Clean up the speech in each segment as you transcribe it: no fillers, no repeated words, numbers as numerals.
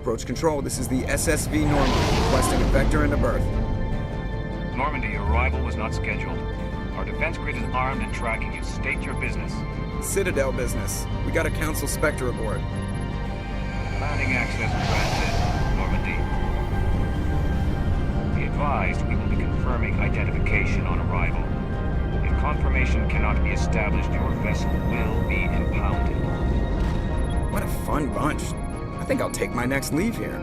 Approach control, this is the SSV Normandy, requesting a vector and a berth. Normandy, your arrival was not scheduled. Our defense grid is armed and tracking you. State your business. Citadel business. We got a Council Spectre aboard. Landing access granted, Normandy. Be advised, we will be confirming identification on arrival. If confirmation cannot be established, your vessel will be impounded. What a fun bunch. I think I'll take my next leave here.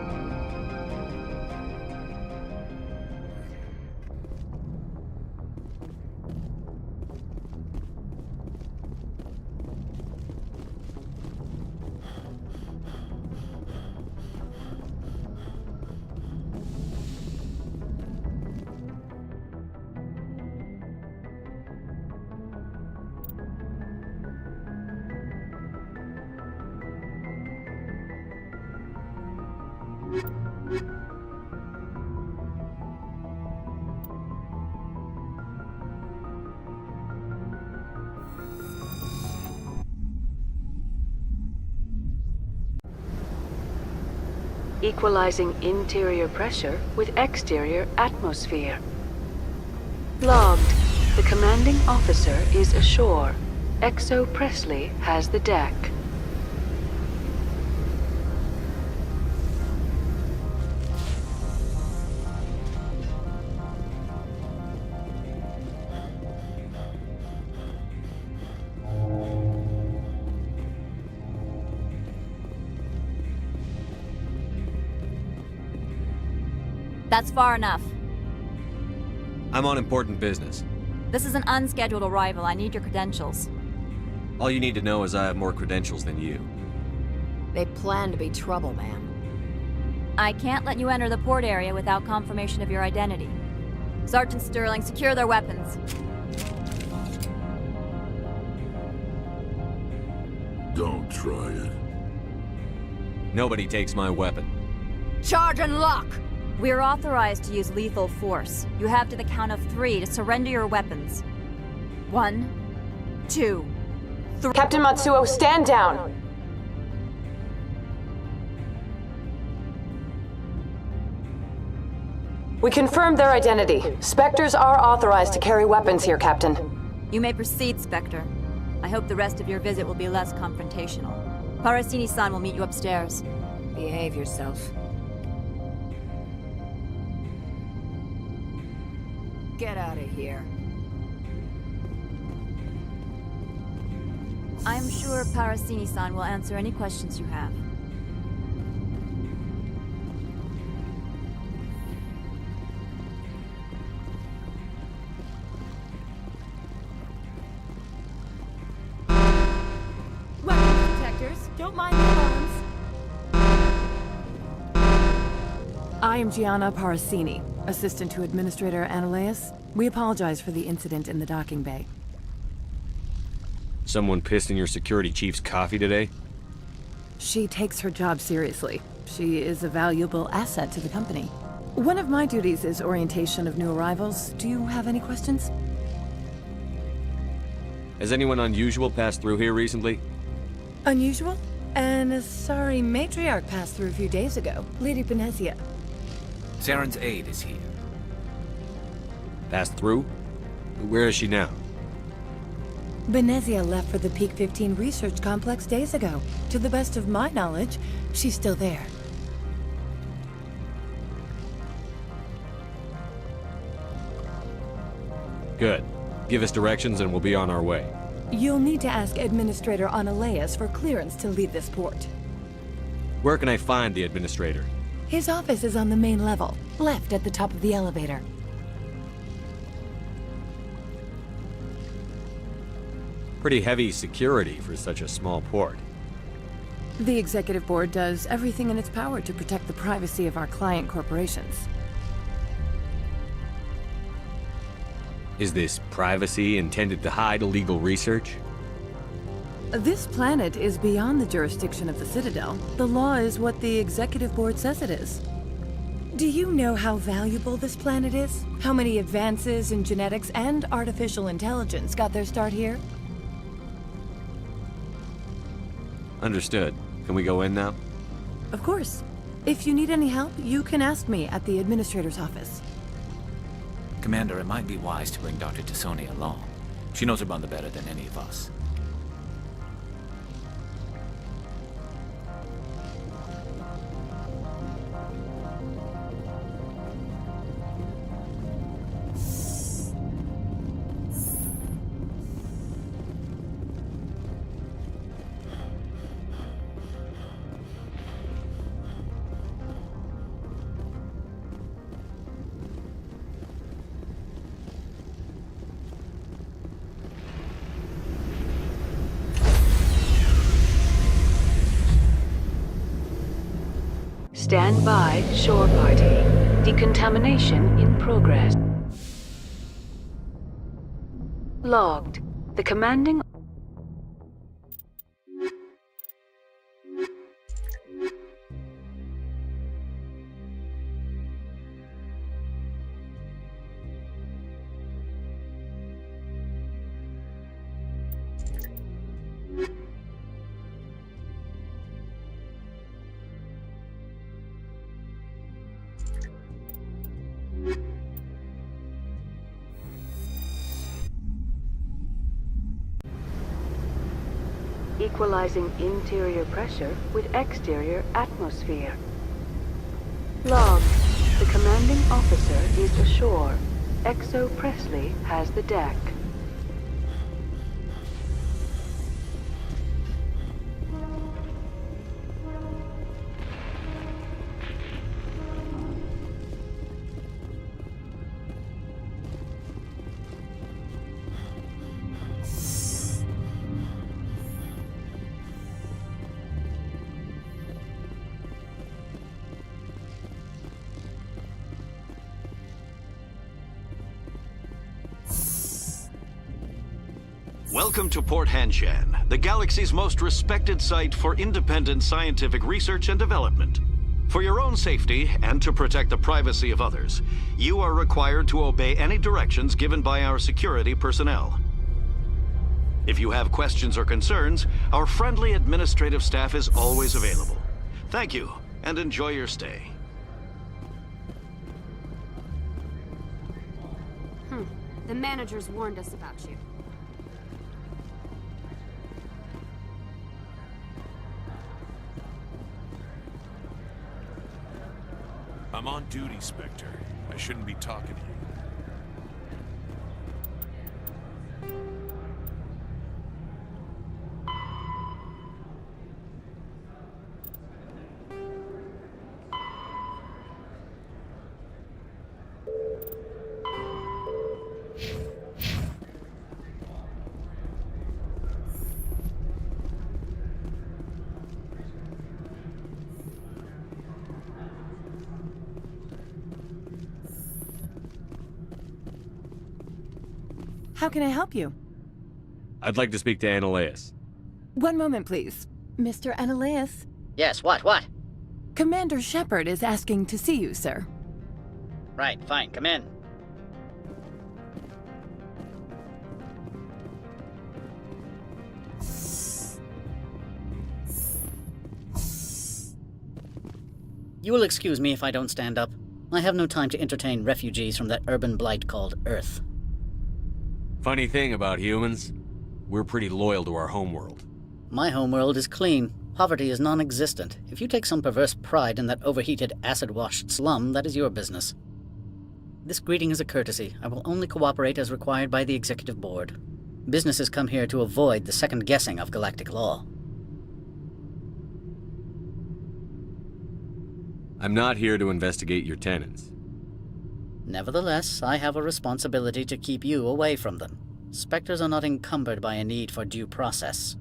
Equalizing interior pressure with exterior atmosphere. Logged. The commanding officer is ashore. Exo Presley has the deck. That's far enough. I'm on important business. This is an unscheduled arrival. I need your credentials. All you need to know is I have more credentials than you. They plan to be trouble, ma'am. I can't let you enter the port area without confirmation of your identity. Sergeant Sterling, secure their weapons. Don't try it. Nobody takes my weapon. Charge and lock! We're authorized to use lethal force. You have to the count of 3 to surrender your weapons. 1, 2, 3. Captain Matsuo, stand down! We confirmed their identity. Spectres are authorized to carry weapons here, Captain. You may proceed, Spectre. I hope the rest of your visit will be less confrontational. Parasini-san will meet you upstairs. Behave yourself. Get out of here. I'm sure Parasini-san will answer any questions you have. Weapons detectors, don't mind the alarms. I am Gianna Parasini, assistant to Administrator Ananias. We apologize for the incident in the docking bay. Someone pissed in your security chief's coffee today? She takes her job seriously. She is a valuable asset to the company. One of my duties is orientation of new arrivals. Do you have any questions? Has anyone unusual passed through here recently? Unusual? And a sorry matriarch passed through a few days ago. Lady Benezia. Saren's aide is here. Passed through? Where is she now? Benezia left for the Peak 15 research complex days ago. To the best of my knowledge, she's still there. Good. Give us directions and we'll be on our way. You'll need to ask Administrator Analeas for clearance to leave this port. Where can I find the administrator? His office is on the main level, left at the top of the elevator. Pretty heavy security for such a small port. The Executive Board does everything in its power to protect the privacy of our client corporations. Is this privacy intended to hide illegal research? This planet is beyond the jurisdiction of the Citadel. The law is what the Executive Board says it is. Do you know how valuable this planet is? How many advances in genetics and artificial intelligence got their start here? Understood. Can we go in now? Of course. If you need any help, you can ask me at the Administrator's office. Commander, it might be wise to bring Dr. Tassoni along. She knows her mother better than any of us. Stand by, shore party. Decontamination in progress. Logged. The commanding... Equalizing interior pressure with exterior atmosphere. Logged. The commanding officer is ashore. Exo Presley has the deck. Welcome to Port Hanshan, the galaxy's most respected site for independent scientific research and development. For your own safety and to protect the privacy of others, you are required to obey any directions given by our security personnel. If you have questions or concerns, our friendly administrative staff is always available. Thank you, and enjoy your stay. The managers warned us about you. I'm on duty, Spectre. I shouldn't be talking to you. How can I help you? I'd like to speak to Analeas. One moment, please. Mr. Analeas? Yes, what? Commander Shepard is asking to see you, sir. Right, fine, come in. You will excuse me if I don't stand up. I have no time to entertain refugees from that urban blight called Earth. Funny thing about humans, we're pretty loyal to our homeworld. My homeworld is clean. Poverty is non-existent. If you take some perverse pride in that overheated, acid-washed slum, that is your business. This greeting is a courtesy. I will only cooperate as required by the Executive Board. Businesses come here to avoid the second guessing of galactic law. I'm not here to investigate your tenants. Nevertheless, I have a responsibility to keep you away from them. Spectres are not encumbered by a need for due process.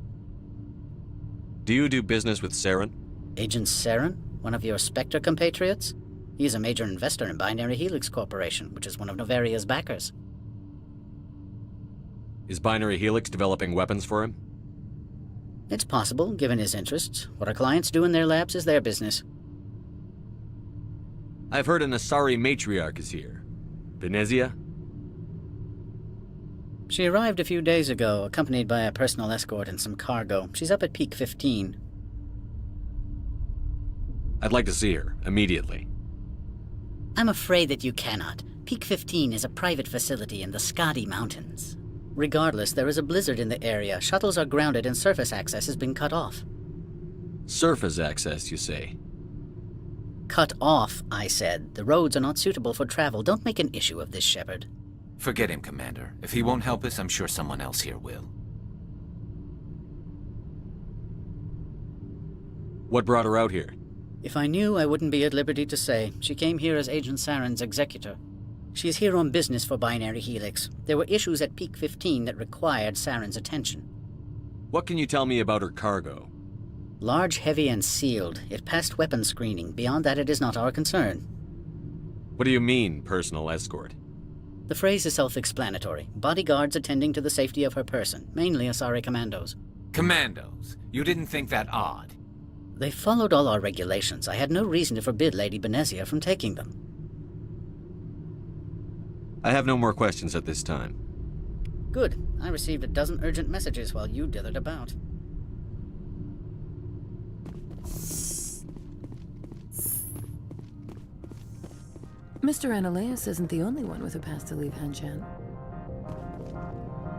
Do you do business with Saren? Agent Saren? One of your Spectre compatriots? He is a major investor in Binary Helix Corporation, which is one of Noveria's backers. Is Binary Helix developing weapons for him? It's possible, given his interests. What our clients do in their labs is their business. I've heard an Asari matriarch is here. Venezia? She arrived a few days ago, accompanied by a personal escort and some cargo. She's up at Peak 15. I'd like to see her, immediately. I'm afraid that you cannot. Peak 15 is a private facility in the Skadi Mountains. Regardless, there is a blizzard in the area. Shuttles are grounded and surface access has been cut off. Surface access, you say? Cut off, I said. The roads are not suitable for travel. Don't make an issue of this, Shepard. Forget him, Commander. If he won't help us, I'm sure someone else here will. What brought her out here? If I knew, I wouldn't be at liberty to say. She came here as Agent Saren's executor. She is here on business for Binary Helix. There were issues at Peak 15 that required Saren's attention. What can you tell me about her cargo? Large, heavy, and sealed. It passed weapons screening. Beyond that, it is not our concern. What do you mean, personal escort? The phrase is self-explanatory. Bodyguards attending to the safety of her person, mainly Asari commandos. Commandos? You didn't think that odd? They followed all our regulations. I had no reason to forbid Lady Benezia from taking them. I have no more questions at this time. Good. I received a dozen urgent messages while you dithered about. Mr. Ananias isn't the only one with a pass to leave Hanshan.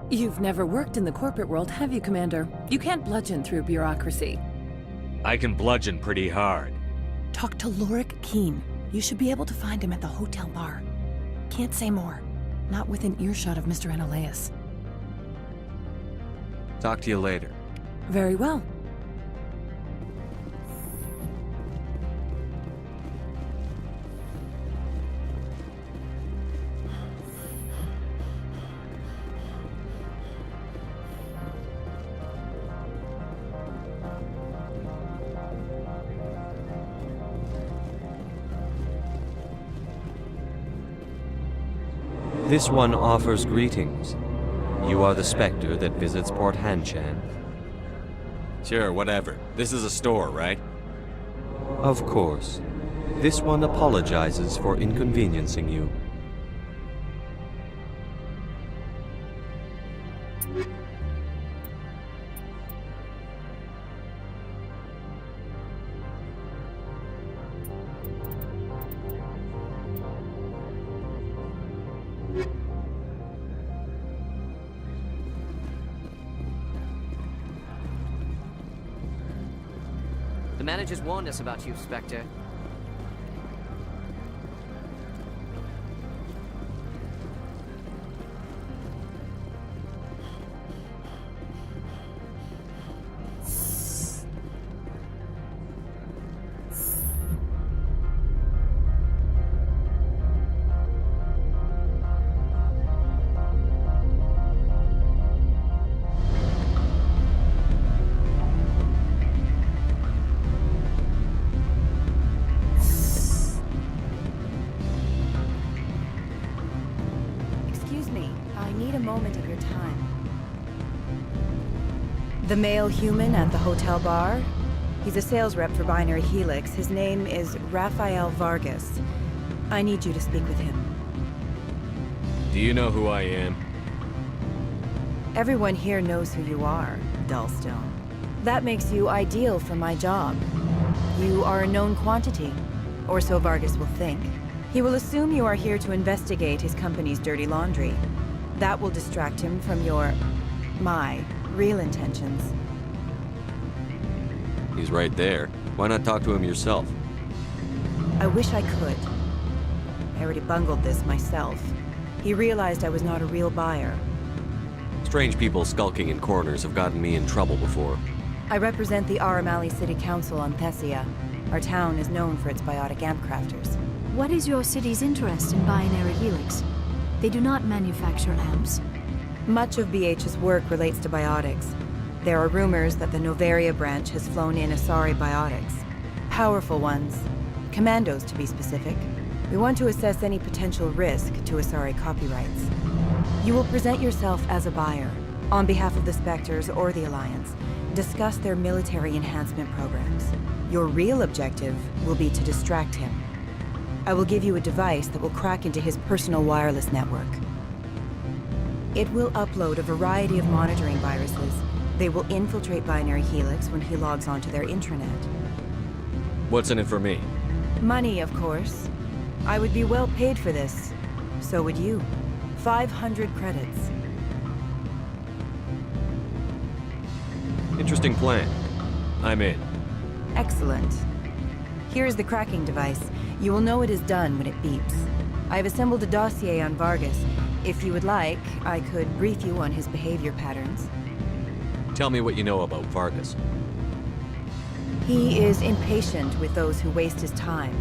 You've never worked in the corporate world, have you, Commander? You can't bludgeon through bureaucracy. I can bludgeon pretty hard. Talk to Lorik Keen. You should be able to find him at the hotel bar. Can't say more. Not within earshot of Mr. Ananias. Talk to you later. Very well. This one offers greetings. You are the Spectre that visits Port Hanshan? Sure, whatever. This is a store, right? Of course. This one apologizes for inconveniencing you. The managers warned us about you, Spectre. The male human at the hotel bar? He's a sales rep for Binary Helix. His name is Rafael Vargas. I need you to speak with him. Do you know who I am? Everyone here knows who you are, Dullstone. That makes you ideal for my job. You are a known quantity, or so Vargas will think. He will assume you are here to investigate his company's dirty laundry. That will distract him from my real intentions. He's right there. Why not talk to him yourself? I wish I could. I already bungled this myself. He realized I was not a real buyer. Strange people skulking in corners have gotten me in trouble before. I represent the Aramali City Council on Thessia. Our town is known for its biotic amp crafters. What is your city's interest in binary helix? They do not manufacture amps. Much of BH's work relates to biotics. There are rumors that the Noveria branch has flown in Asari biotics. Powerful ones. Commandos, to be specific. We want to assess any potential risk to Asari copyrights. You will present yourself as a buyer, on behalf of the Spectres or the Alliance. Discuss their military enhancement programs. Your real objective will be to distract him. I will give you a device that will crack into his personal wireless network. It will upload a variety of monitoring viruses. They will infiltrate Binary Helix when he logs onto their intranet. What's in it for me? Money, of course. I would be well paid for this. So would you. 500 credits. Interesting plan. I'm in. Excellent. Here's the cracking device. You will know it is done when it beeps. I've assembled a dossier on Vargas. If you would like, I could brief you on his behavior patterns. Tell me what you know about Vargas. He is impatient with those who waste his time.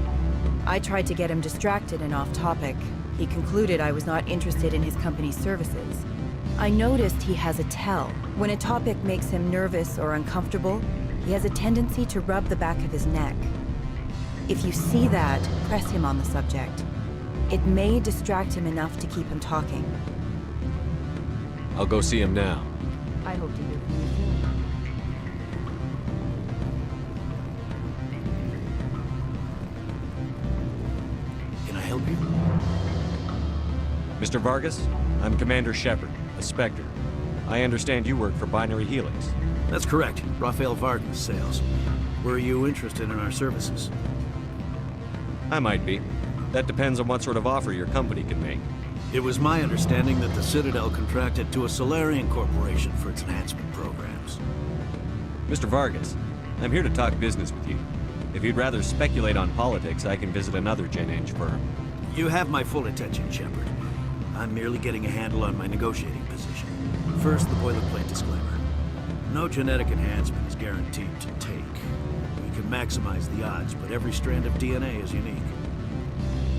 I tried to get him distracted and off topic. He concluded I was not interested in his company's services. I noticed he has a tell. When a topic makes him nervous or uncomfortable, he has a tendency to rub the back of his neck. If you see that, press him on the subject. It may distract him enough to keep him talking. I'll go see him now. I hope to hear from you soon. Can I help you? Mr. Vargas, I'm Commander Shepard, a Spectre. I understand you work for Binary Helix. That's correct. Rafael Vargas, sales. Were you interested in our services? I might be. That depends on what sort of offer your company can make. It was my understanding that the Citadel contracted to a Solarian corporation for its enhancement programs. Mr. Vargas, I'm here to talk business with you. If you'd rather speculate on politics, I can visit another Gen Eng firm. You have my full attention, Shepard. I'm merely getting a handle on my negotiating position. First, the boilerplate disclaimer. No genetic enhancement is guaranteed to take. We can maximize the odds, but every strand of DNA is unique.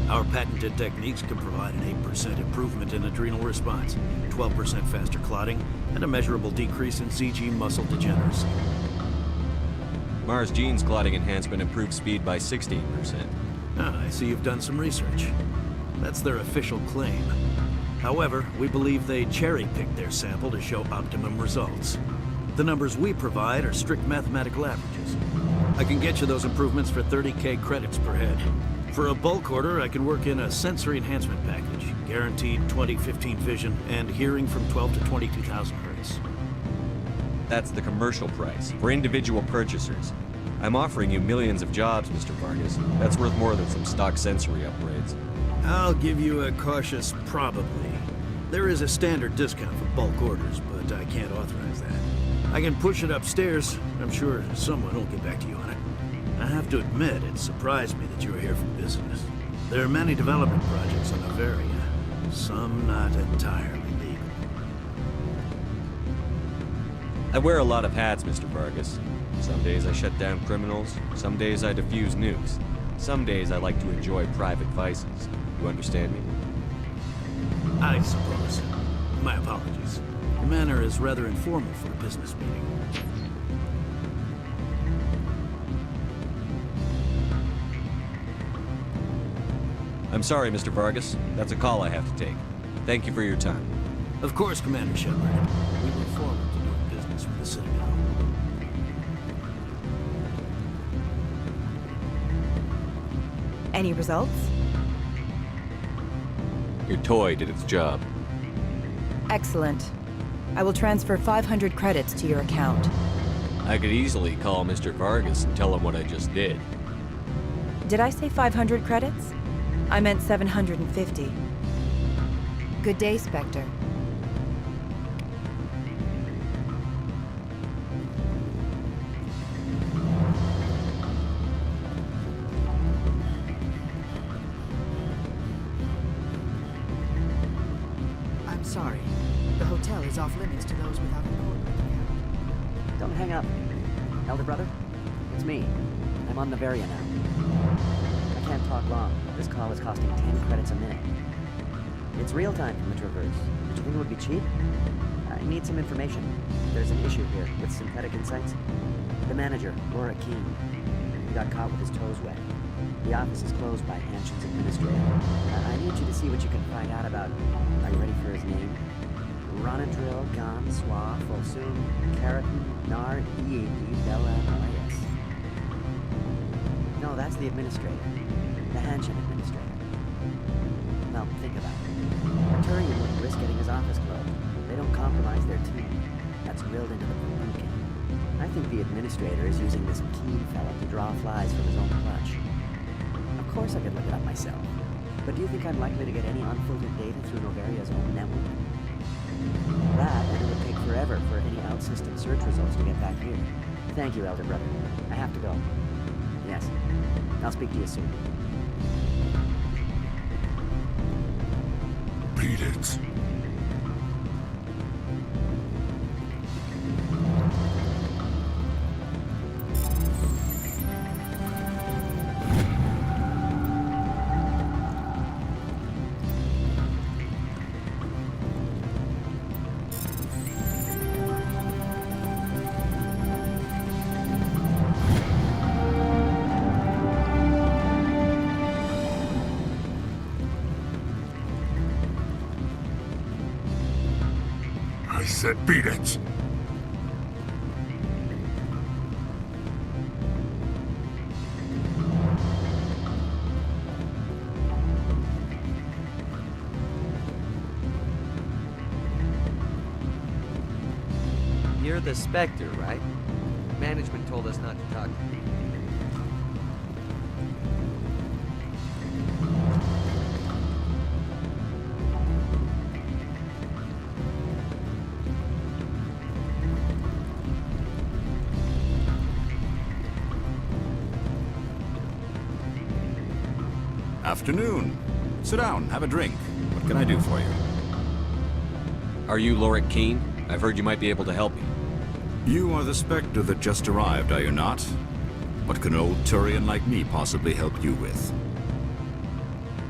Our patented techniques can provide an 8% improvement in adrenal response, 12% faster clotting, and a measurable decrease in CG muscle degeneracy. Mars Gene's clotting enhancement improves speed by 16%. Ah, I see you've done some research. That's their official claim. However, we believe they cherry-picked their sample to show optimum results. The numbers we provide are strict mathematical averages. I can get you those improvements for 30K credits per head. For a bulk order, I can work in a sensory enhancement package, guaranteed 20/15 vision, and hearing from 12 to 22,000 hertz. That's the commercial price, for individual purchasers. I'm offering you millions of jobs, Mr. Vargas. That's worth more than some stock sensory upgrades. I'll give you a cautious probably. There is a standard discount for bulk orders, but I can't authorize that. I can push it upstairs. I'm sure someone will get back to you on it. I have to admit, it surprised me that you were here for business. There are many development projects on NOVERIA, some not entirely legal. I wear a lot of hats, Mr. Vargas. Some days I shut down criminals, some days I defuse nukes. Some days I like to enjoy private vices. You understand me? I suppose. My apologies. Your manner is rather informal for a business meeting. I'm sorry, Mr. Vargas. That's a call I have to take. Thank you for your time. Of course, Commander Shepard. We look forward to doing business with the Citadel. Any results? Your toy did its job. Excellent. I will transfer 500 credits to your account. I could easily call Mr. Vargas and tell him what I just did. Did I say 500 credits? I meant 750. Good day, Spectre. is off limits to those without a corporate account. Don't hang up. Elder brother, it's me. I'm on NOVERIA now. I can't talk long. This call is costing 10 credits a minute. It's real time from the Traverse. Did you think it would be cheap? I need some information. There's an issue here with Synthetic Insights. The manager, Laura Keene, he got caught with his toes wet. The office is closed by Hanshin's administrator. I need you to see what you can find out about... Are you ready for his name? Ronadril, Gon, Swa, Folsum, Keratin, Nar, Ead, Bella, Elias. No, that's the administrator. The Hanshin administrator. Well, think about it. A Turian wouldn't risk getting his office closed. They don't compromise their team. That's drilled into the boot camp. I think the administrator is using this Keene fella to draw flies from his own clutch. Of course I could look it up myself. But do you think I'm likely to get any unfiltered data through Noveria's own network? That, and it would take forever for any out-system search results to get back here. Thank you, Elder Brother. I have to go. Yes. I'll speak to you soon. Beat it. I said beat it! You're the Spectre, right? Management told us not to talk to you. Afternoon. Sit down, have a drink. What can I do for you? Are you Laura Keene? I've heard you might be able to help me. You are the Spectre that just arrived, are you not? What can an old Turian like me possibly help you with?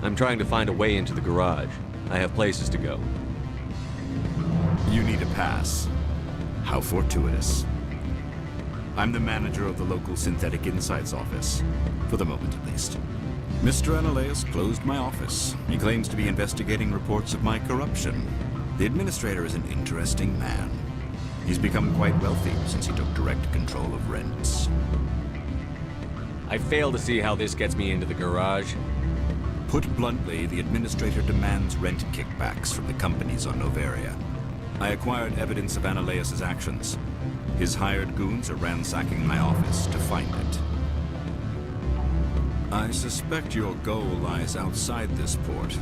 I'm trying to find a way into the garage. I have places to go. You need a pass. How fortuitous. I'm the manager of the local Synthetic Insights office. For the moment, at least. Mr. Analeus closed my office. He claims to be investigating reports of my corruption. The administrator is an interesting man. He's become quite wealthy since he took direct control of rents. I fail to see how this gets me into the garage. Put bluntly, the administrator demands rent kickbacks from the companies on Noveria. I acquired evidence of Analeus' actions. His hired goons are ransacking my office to find it. I suspect your goal lies outside this port.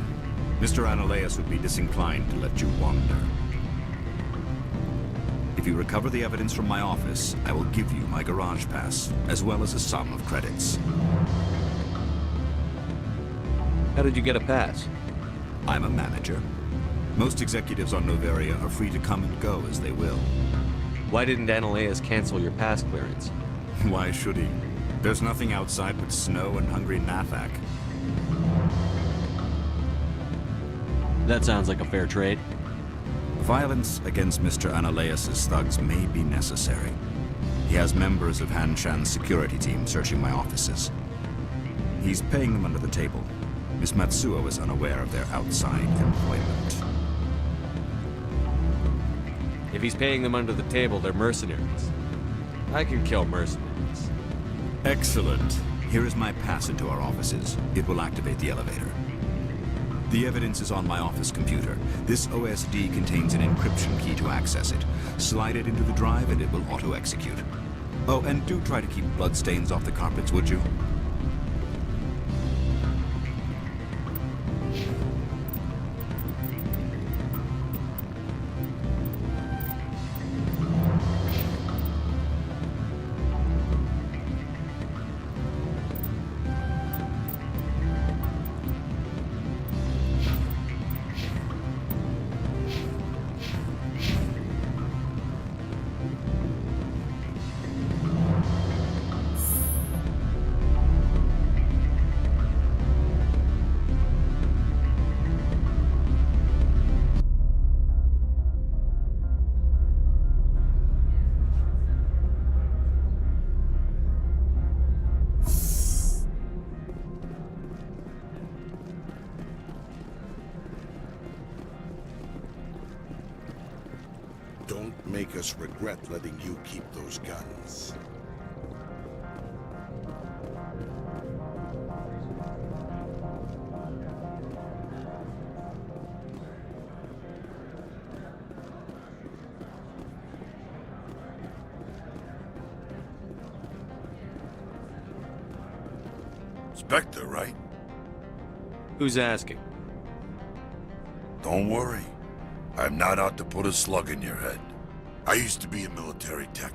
Mr. Analeus would be disinclined to let you wander. If you recover the evidence from my office, I will give you my garage pass, as well as a sum of credits. How did you get a pass? I'm a manager. Most executives on Noveria are free to come and go as they will. Why didn't Analeus cancel your pass clearance? Why should he? There's nothing outside but snow and hungry Nathak. That sounds like a fair trade. Violence against Mr. Analeus' thugs may be necessary. He has members of Hanshan's security team searching my offices. He's paying them under the table. Miss Matsuo is unaware of their outside employment. If he's paying them under the table, they're mercenaries. I can kill mercenaries. Excellent. Here is my pass into our offices. It will activate the elevator. The evidence is on my office computer. This OSD contains an encryption key to access it. Slide it into the drive and it will auto-execute. Oh, and do try to keep bloodstains off the carpets, would you? make us regret letting you keep those guns. Spectre, right? Who's asking? Don't worry. I'm not out to put a slug in your head. I used to be a military tech.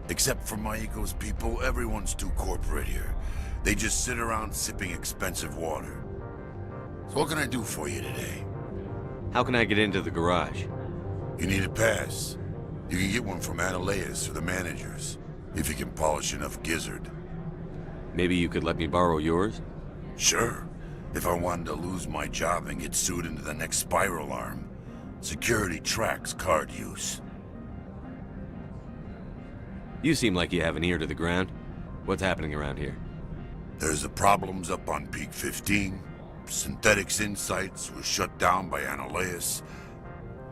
Except for my eco's people, everyone's too corporate here. They just sit around sipping expensive water. So what can I do for you today? How can I get into the garage? You need a pass. You can get one from Analeas or the managers, if you can polish enough gizzard. Maybe you could let me borrow yours? Sure. If I wanted to lose my job and get sued into the next spiral arm. Security tracks card use. You seem like you have an ear to the ground. What's happening around here? There's the problems up on Peak 15. Synthetics Insights was shut down by Analeas.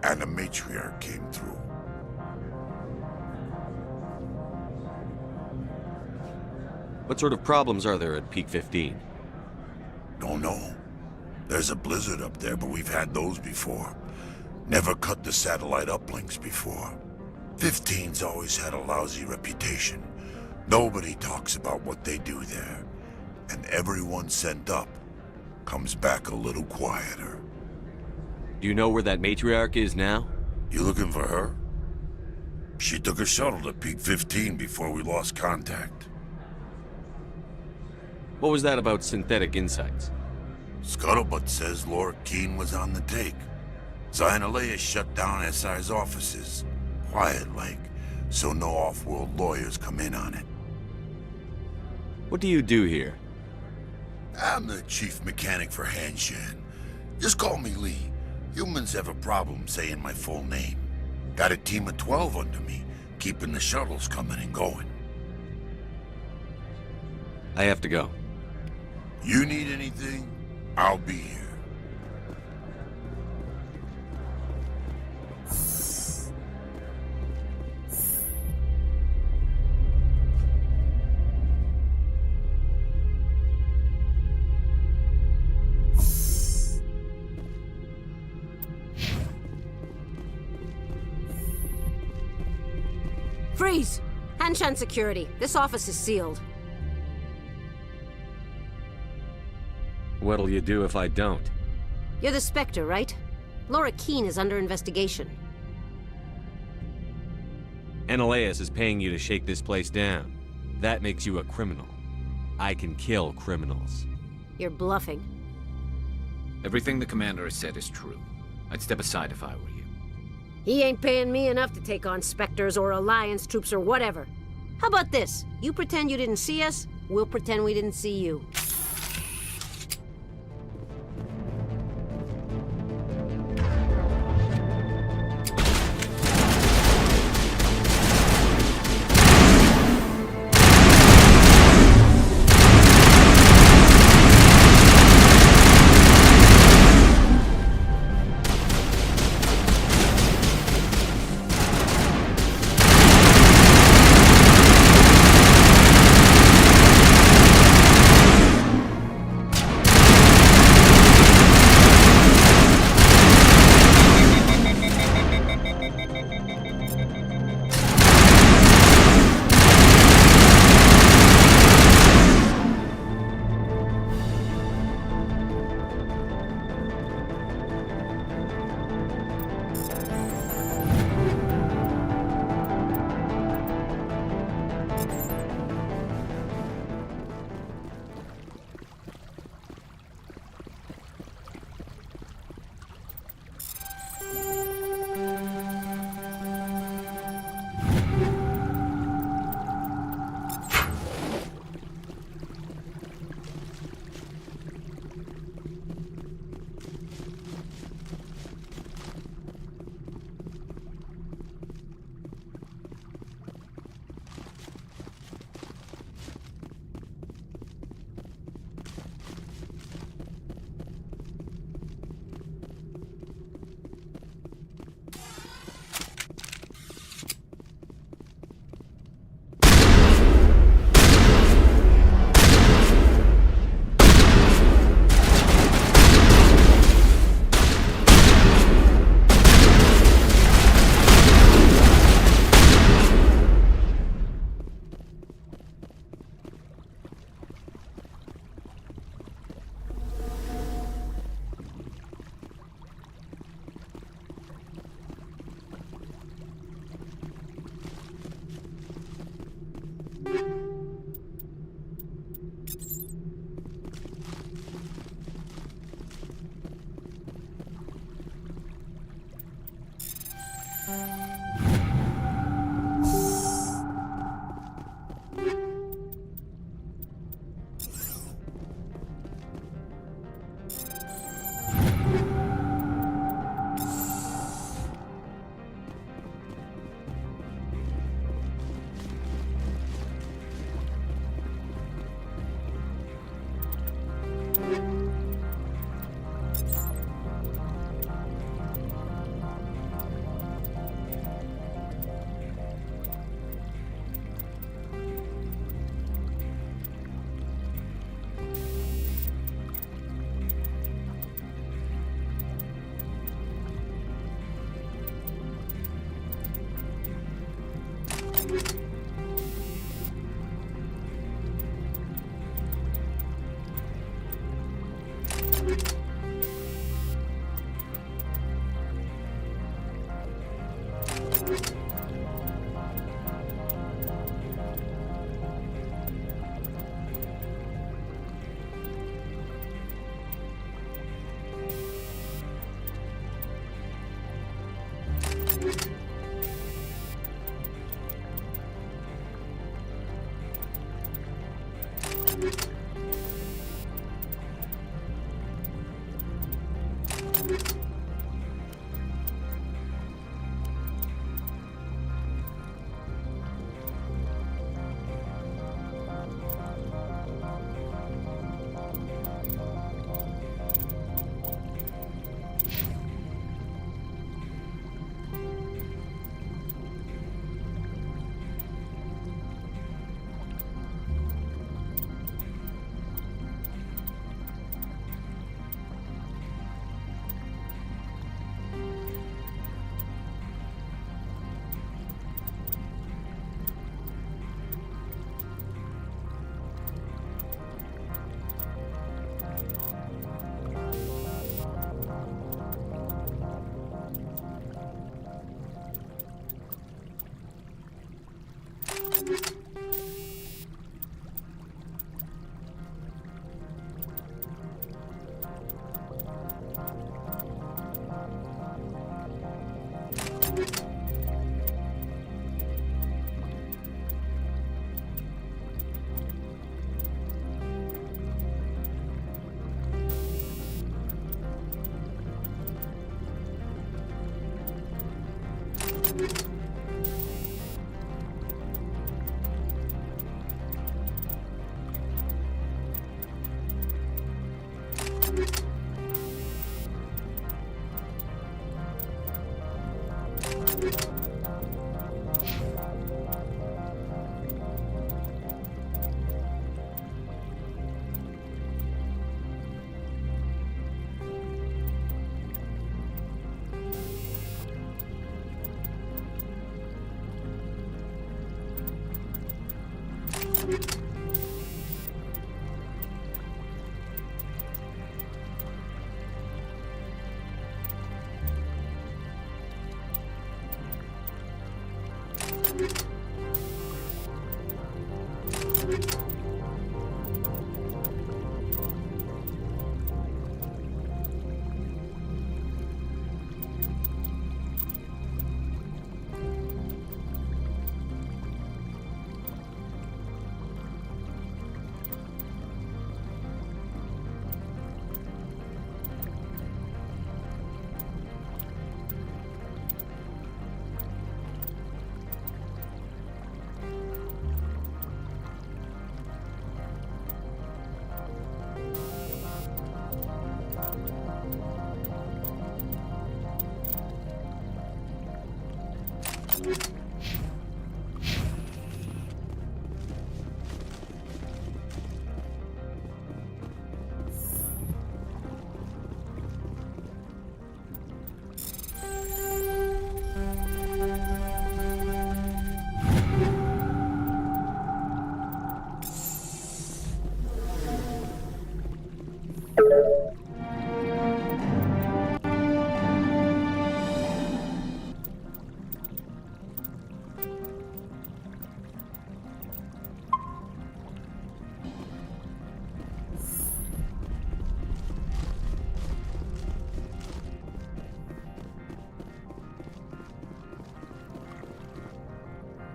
And the Matriarch came through. What sort of problems are there at Peak 15? Don't know. There's a blizzard up there, but we've had those before. Never cut the satellite uplinks before. 15's always had a lousy reputation. Nobody talks about what they do there. And everyone sent up comes back a little quieter. Do you know where that Matriarch is now? You looking for her? She took a shuttle to Peak 15 before we lost contact. What was that about Synthetic Insights? Scuttlebutt says Laura Keene was on the take. Analeas shut down SI's offices. Quiet-like, so no off-world lawyers come in on it. What do you do here? I'm the chief mechanic for Hanshan. Just call me Lee. Humans have a problem saying my full name. Got a team of 12 under me, keeping the shuttles coming and going. I have to go. You need anything? I'll be here. Freeze! Hanshan security. This office is sealed. What'll you do if I don't? You're the Spectre, right? Laura Keene is under investigation. Analeas is paying you to shake this place down. That makes you a criminal. I can kill criminals. You're bluffing. Everything the commander has said is true. I'd step aside if I were you. He ain't paying me enough to take on Spectres or Alliance troops or whatever. How about this? You pretend you didn't see us, we'll pretend we didn't see you.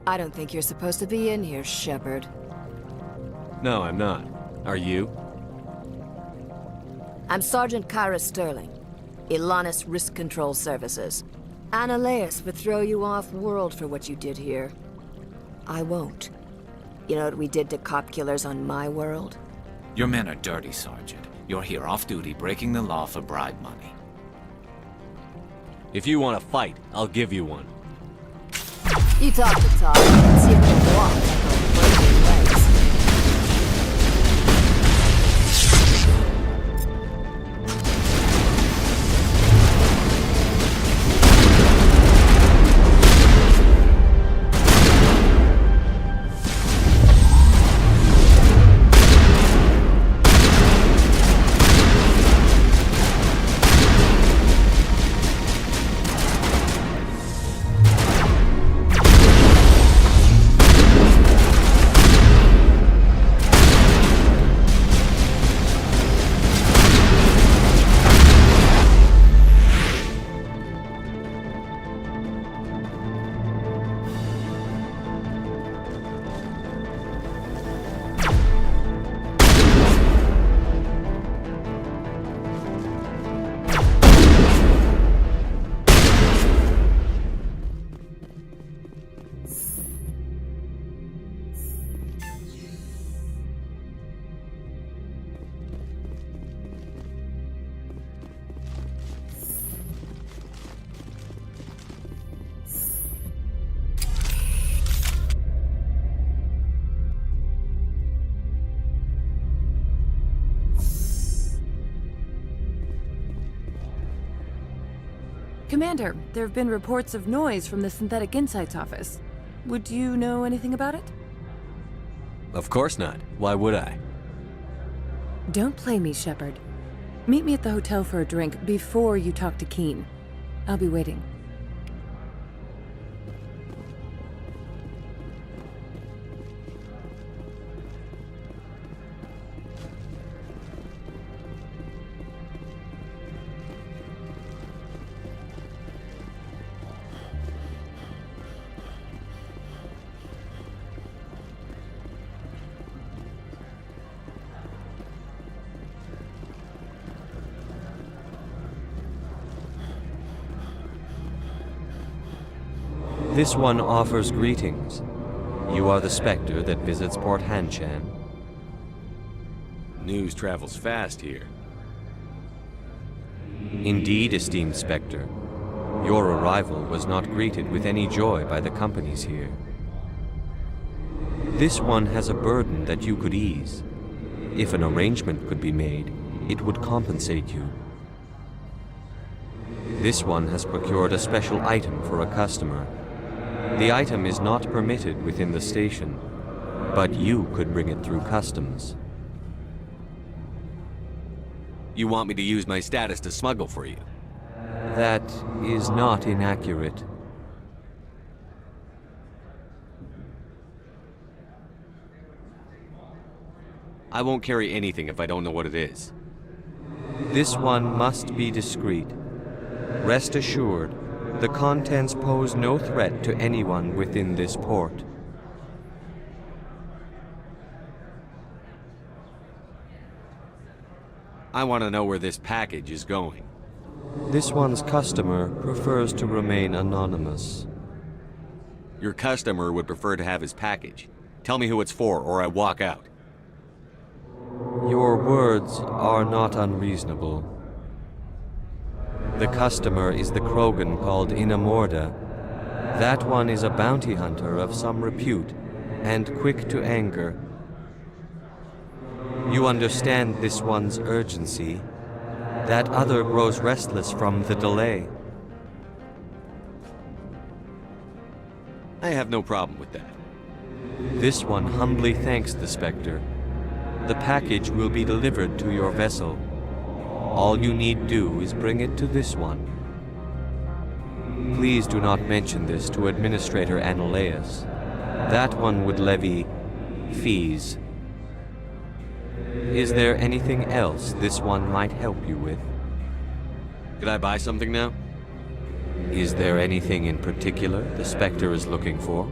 I don't think you're supposed to be in here, Shepard. No, I'm not. Are you? I'm Sergeant Kyra Sterling, Ilanis Risk Control Services. Annaleus would throw you off-world for what you did here. I won't. You know what we did to cop killers on my world? Your men are dirty, Sergeant. You're here off-duty, breaking the law for bribe money. If you want to fight, I'll give you one. You talk the talk, see if you can walk like on broken legs. Commander, there have been reports of noise from the Synthetic Insights office. Would you know anything about it? Of course not. Why would I? Don't play me, Shepard. Meet me at the hotel for a drink before you talk to Keen. I'll be waiting. This one offers greetings. You are the Spectre that visits Port Hanshan. News travels fast here. Indeed, esteemed Spectre. Your arrival was not greeted with any joy by the companies here. This one has a burden that you could ease. If an arrangement could be made, it would compensate you. This one has procured a special item for a customer. The item is not permitted within the station, but you could bring it through customs. You want me to use my status to smuggle for you? That is not inaccurate. I won't carry anything if I don't know what it is. This one must be discreet. Rest assured, the contents pose no threat to anyone within this port. I want to know where this package is going. This one's customer prefers to remain anonymous. Your customer would prefer to have his package. Tell me who it's for, or I walk out. Your words are not unreasonable. The customer is the Krogan called Inamorda. That one is a bounty hunter of some repute, and quick to anger. You understand this one's urgency. That other grows restless from the delay. I have no problem with that. This one humbly thanks the Spectre. The package will be delivered to your vessel. All you need do is bring it to this one. Please do not mention this to Administrator Annaleus. That one would levy fees. Is there anything else this one might help you with? Could I buy something now? Is there anything in particular the Spectre is looking for?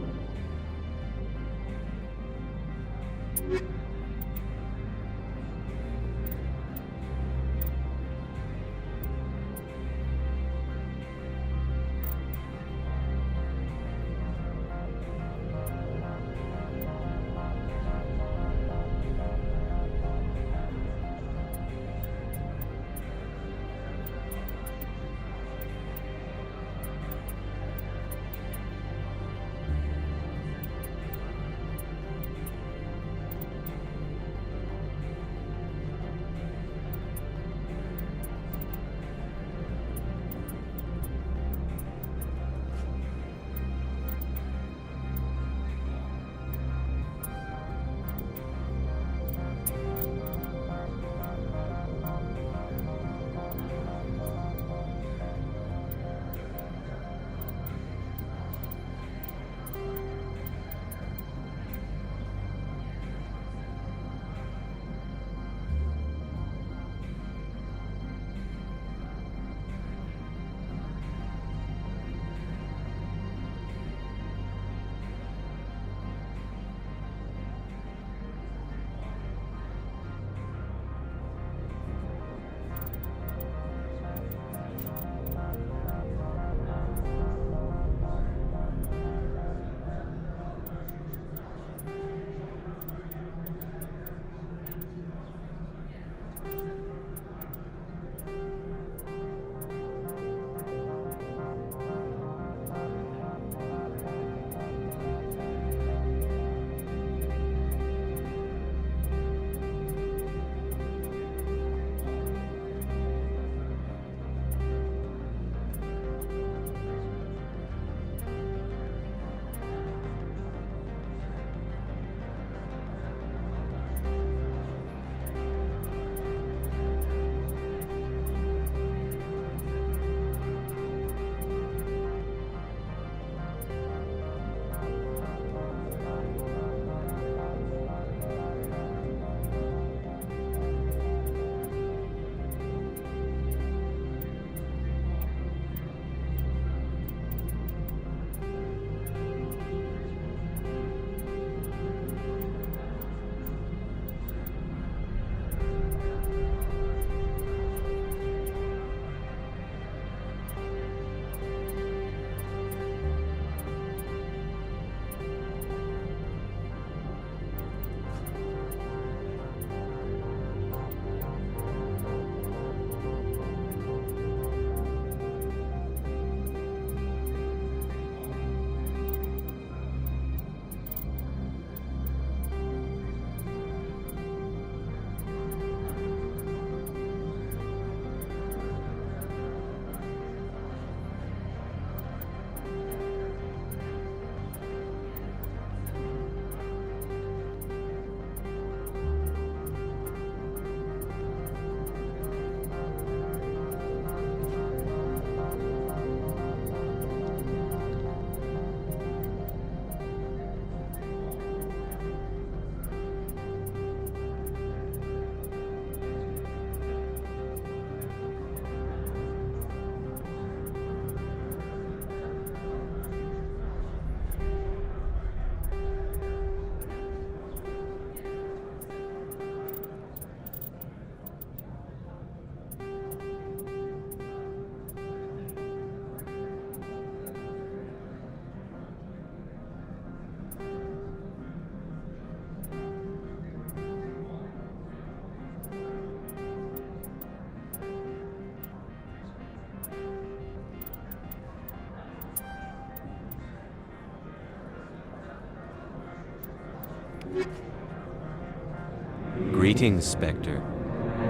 Greetings, Spectre.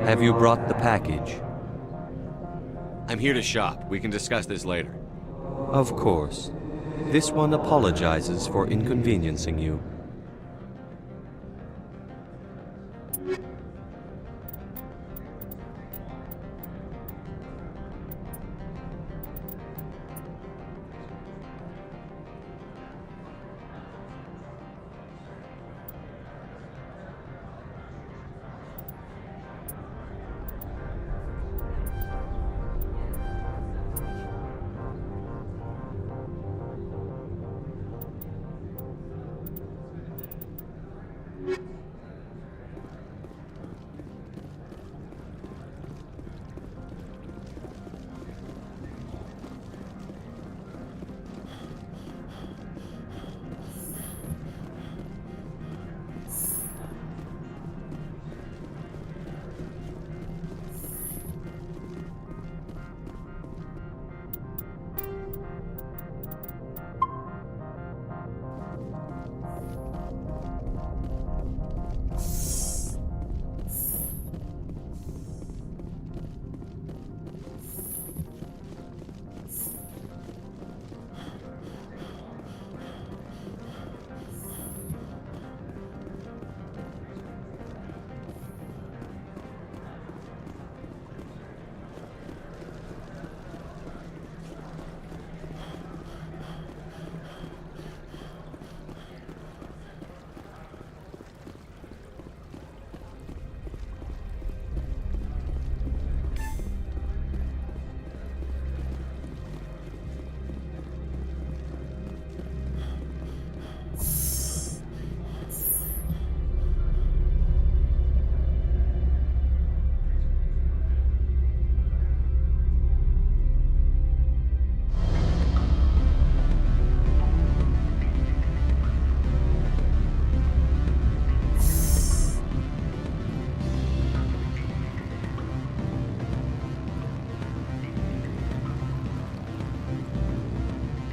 Have you brought the package? I'm here to shop. We can discuss this later. Of course. This one apologizes for inconveniencing you.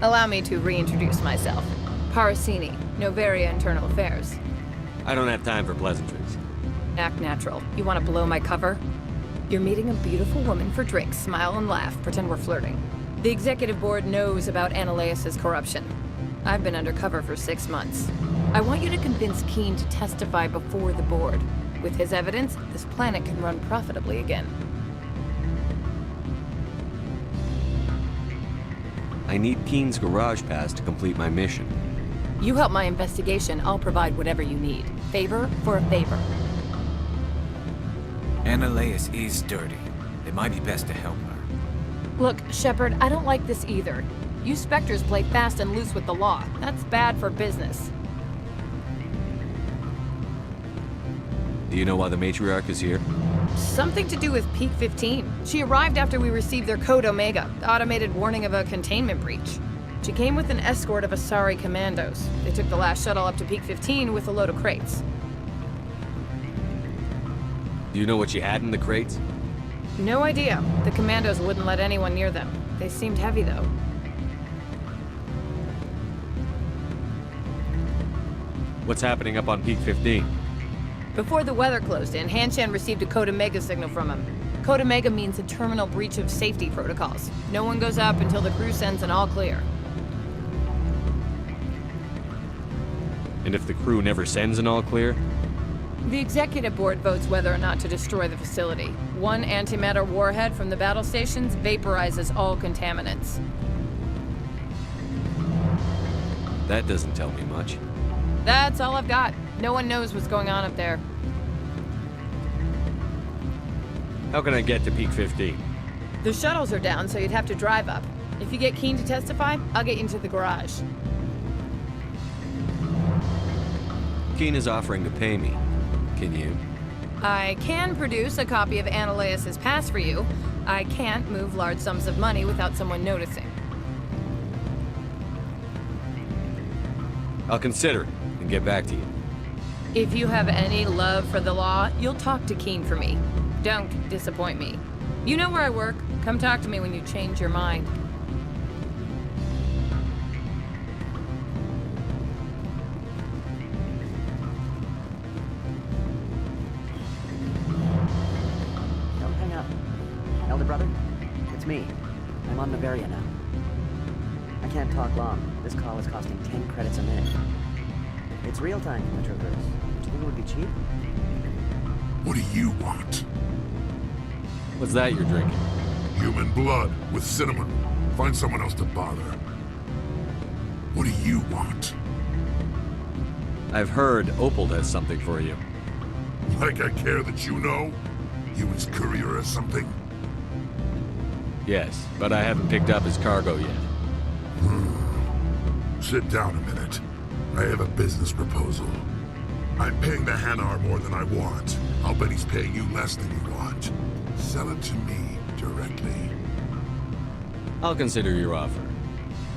Allow me to reintroduce myself. Parasini, Noveria Internal Affairs. I don't have time for pleasantries. Act natural. You want to blow my cover? You're meeting a beautiful woman for drinks. Smile and laugh. Pretend we're flirting. The executive board knows about Annaleis's corruption. I've been undercover for 6 months. I want you to convince Keen to testify before the board. With his evidence, this planet can run profitably again. I need Keen's garage pass to complete my mission. You help my investigation, I'll provide whatever you need. Favor for a favor. Annaleis is dirty. It might be best to help her. Look, Shepard, I don't like this either. You Spectres play fast and loose with the law. That's bad for business. Do you know why the matriarch is here? Something to do with Peak 15. She arrived after we received their Code Omega, the automated warning of a containment breach. She came with an escort of Asari commandos. They took the last shuttle up to Peak 15 with a load of crates. Do you know what she had in the crates? No idea. The commandos wouldn't let anyone near them. They seemed heavy, though. What's happening up on Peak 15? Before the weather closed in, Hanshan received a Code Omega signal from him. Code Omega means a terminal breach of safety protocols. No one goes up until the crew sends an all clear. And if the crew never sends an all clear? The executive board votes whether or not to destroy the facility. One antimatter warhead from the battle stations vaporizes all contaminants. That doesn't tell me much. That's all I've got. No one knows what's going on up there. How can I get to Peak 15? The shuttles are down, so you'd have to drive up. If you get Keen to testify, I'll get you into the garage. Keen is offering to pay me. Can you? I can produce a copy of Annaleis's pass for you. I can't move large sums of money without someone noticing. I'll consider it and get back to you. If you have any love for the law, you'll talk to Keen for me. Don't disappoint me. You know where I work. Come talk to me when you change your mind. Elder brother? It's me. I'm on NOVERIA now. I can't talk long. This call is costing 10 credits a minute. It's real time from the Traverse. Do you think it would be cheap? What do you want? What's that you're drinking? Human blood with cinnamon. Find someone else to bother. What do you want? I've heard Opal has something for you. Like I care that you know? You his courier or something? Yes, but I haven't picked up his cargo yet. Sit down a minute. I have a business proposal. I'm paying the Hanar more than I want. I'll bet he's paying you less than you want. Sell it to me directly. I'll consider your offer.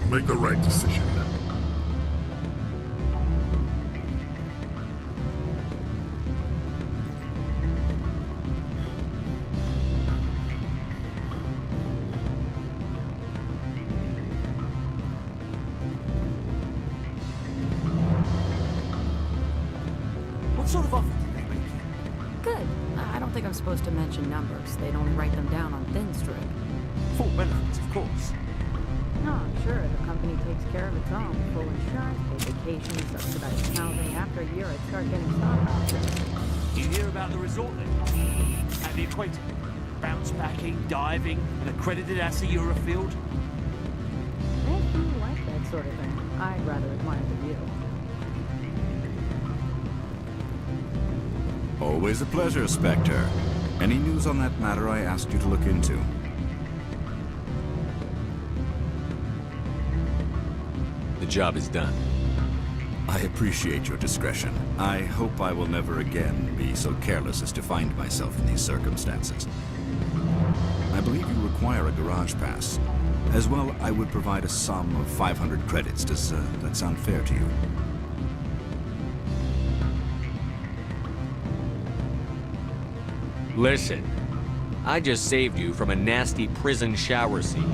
Make the right decision. What sort of offer did they make you? Good. I don't think I'm supposed to mention numbers. They'd only write them down on thin strip. Full benefits, of course. No, sure, the company takes care of its own. Full insurance, paid vacations, subsidized housing. After a year, I'd start getting stock options. Do you hear about the resort then? At the equator? Bounce backing, diving, an accredited ASA Eurofield? If you like that sort of thing, I'd rather admire the view. Always a pleasure, Spectre. Any news on that matter I asked you to look into? The job is done. I appreciate your discretion. I hope I will never again be so careless as to find myself in these circumstances. I believe you require a garage pass. As well, I would provide a sum of 500 credits. Does that sound fair to you? Listen, I just saved you from a nasty prison shower scene.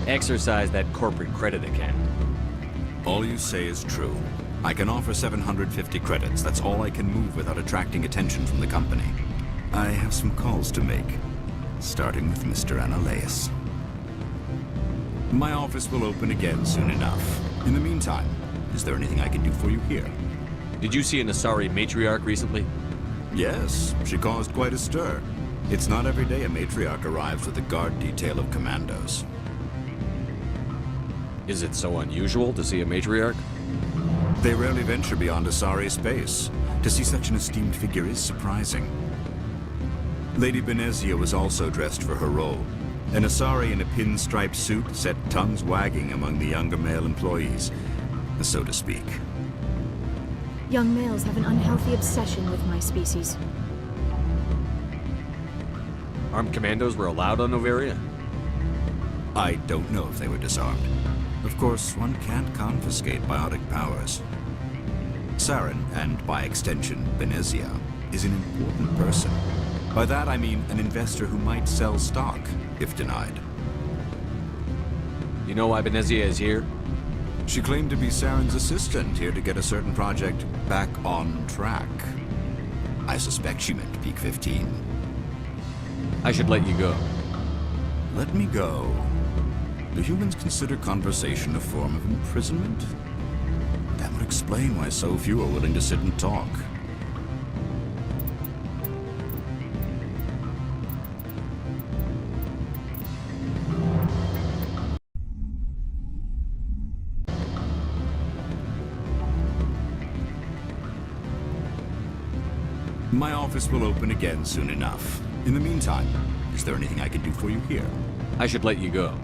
Exercise that corporate credit account. All you say is true. I can offer 750 credits. That's all I can move without attracting attention from the company. I have some calls to make, starting with Mr. Analeus. My office will open again soon enough. In the meantime, is there anything I can do for you here? Did you see an Asari matriarch recently? Yes, she caused quite a stir. It's not every day a matriarch arrives with a guard detail of commandos. Is it so unusual to see a matriarch? They rarely venture beyond Asari space. To see such an esteemed figure is surprising. Lady Benezia was also dressed for her role. An Asari in a pinstriped suit set tongues wagging among the younger male employees, so to speak. Young males have an unhealthy obsession with my species. Armed commandos were allowed on Noveria? I don't know if they were disarmed. Of course, one can't confiscate biotic powers. Saren, and by extension, Benezia, is an important person. By that I mean an investor who might sell stock, if denied. You know why Benezia is here? She claimed to be Saren's assistant, here to get a certain project back on track. I suspect she meant Peak 15. I should let you go. Let me go? Do humans consider conversation a form of imprisonment? That would explain why so few are willing to sit and talk. My office will open again soon enough. In the meantime, is there anything I can do for you here? I should let you go.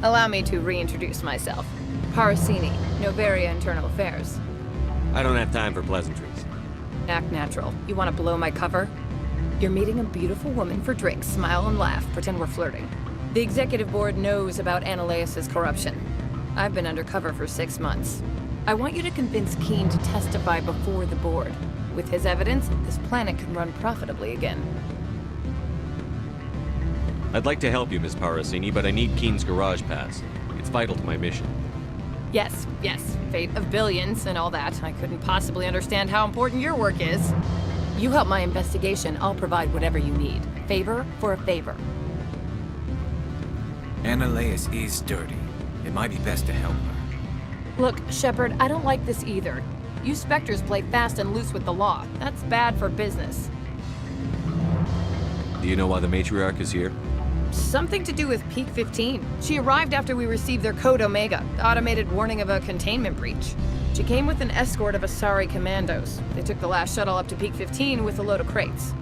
Allow me to reintroduce myself. Parasini, Noveria Internal Affairs. I don't have time for pleasantries. Act natural. You want to blow my cover? You're meeting a beautiful woman for drinks. Smile and laugh. Pretend we're flirting. The executive board knows about Ananias' corruption. I've been undercover for 6 months. I want you to convince Keene to testify before the board. With his evidence, this planet can run profitably again. I'd like to help you, Miss Parasini, but I need Keene's garage pass. It's vital to my mission. Yes, fate of billions and all that. I couldn't possibly understand how important your work is. You help my investigation, I'll provide whatever you need. Favor for a favor. Ananias is dirty. It might be best to help her. Look, Shepard, I don't like this either. You Spectres play fast and loose with the law. That's bad for business. Do you know why the matriarch is here? Something to do with Peak 15. She arrived after we received their Code Omega, the automated warning of a containment breach. She came with an escort of Asari commandos. They took the last shuttle up to Peak 15 with a load of crates.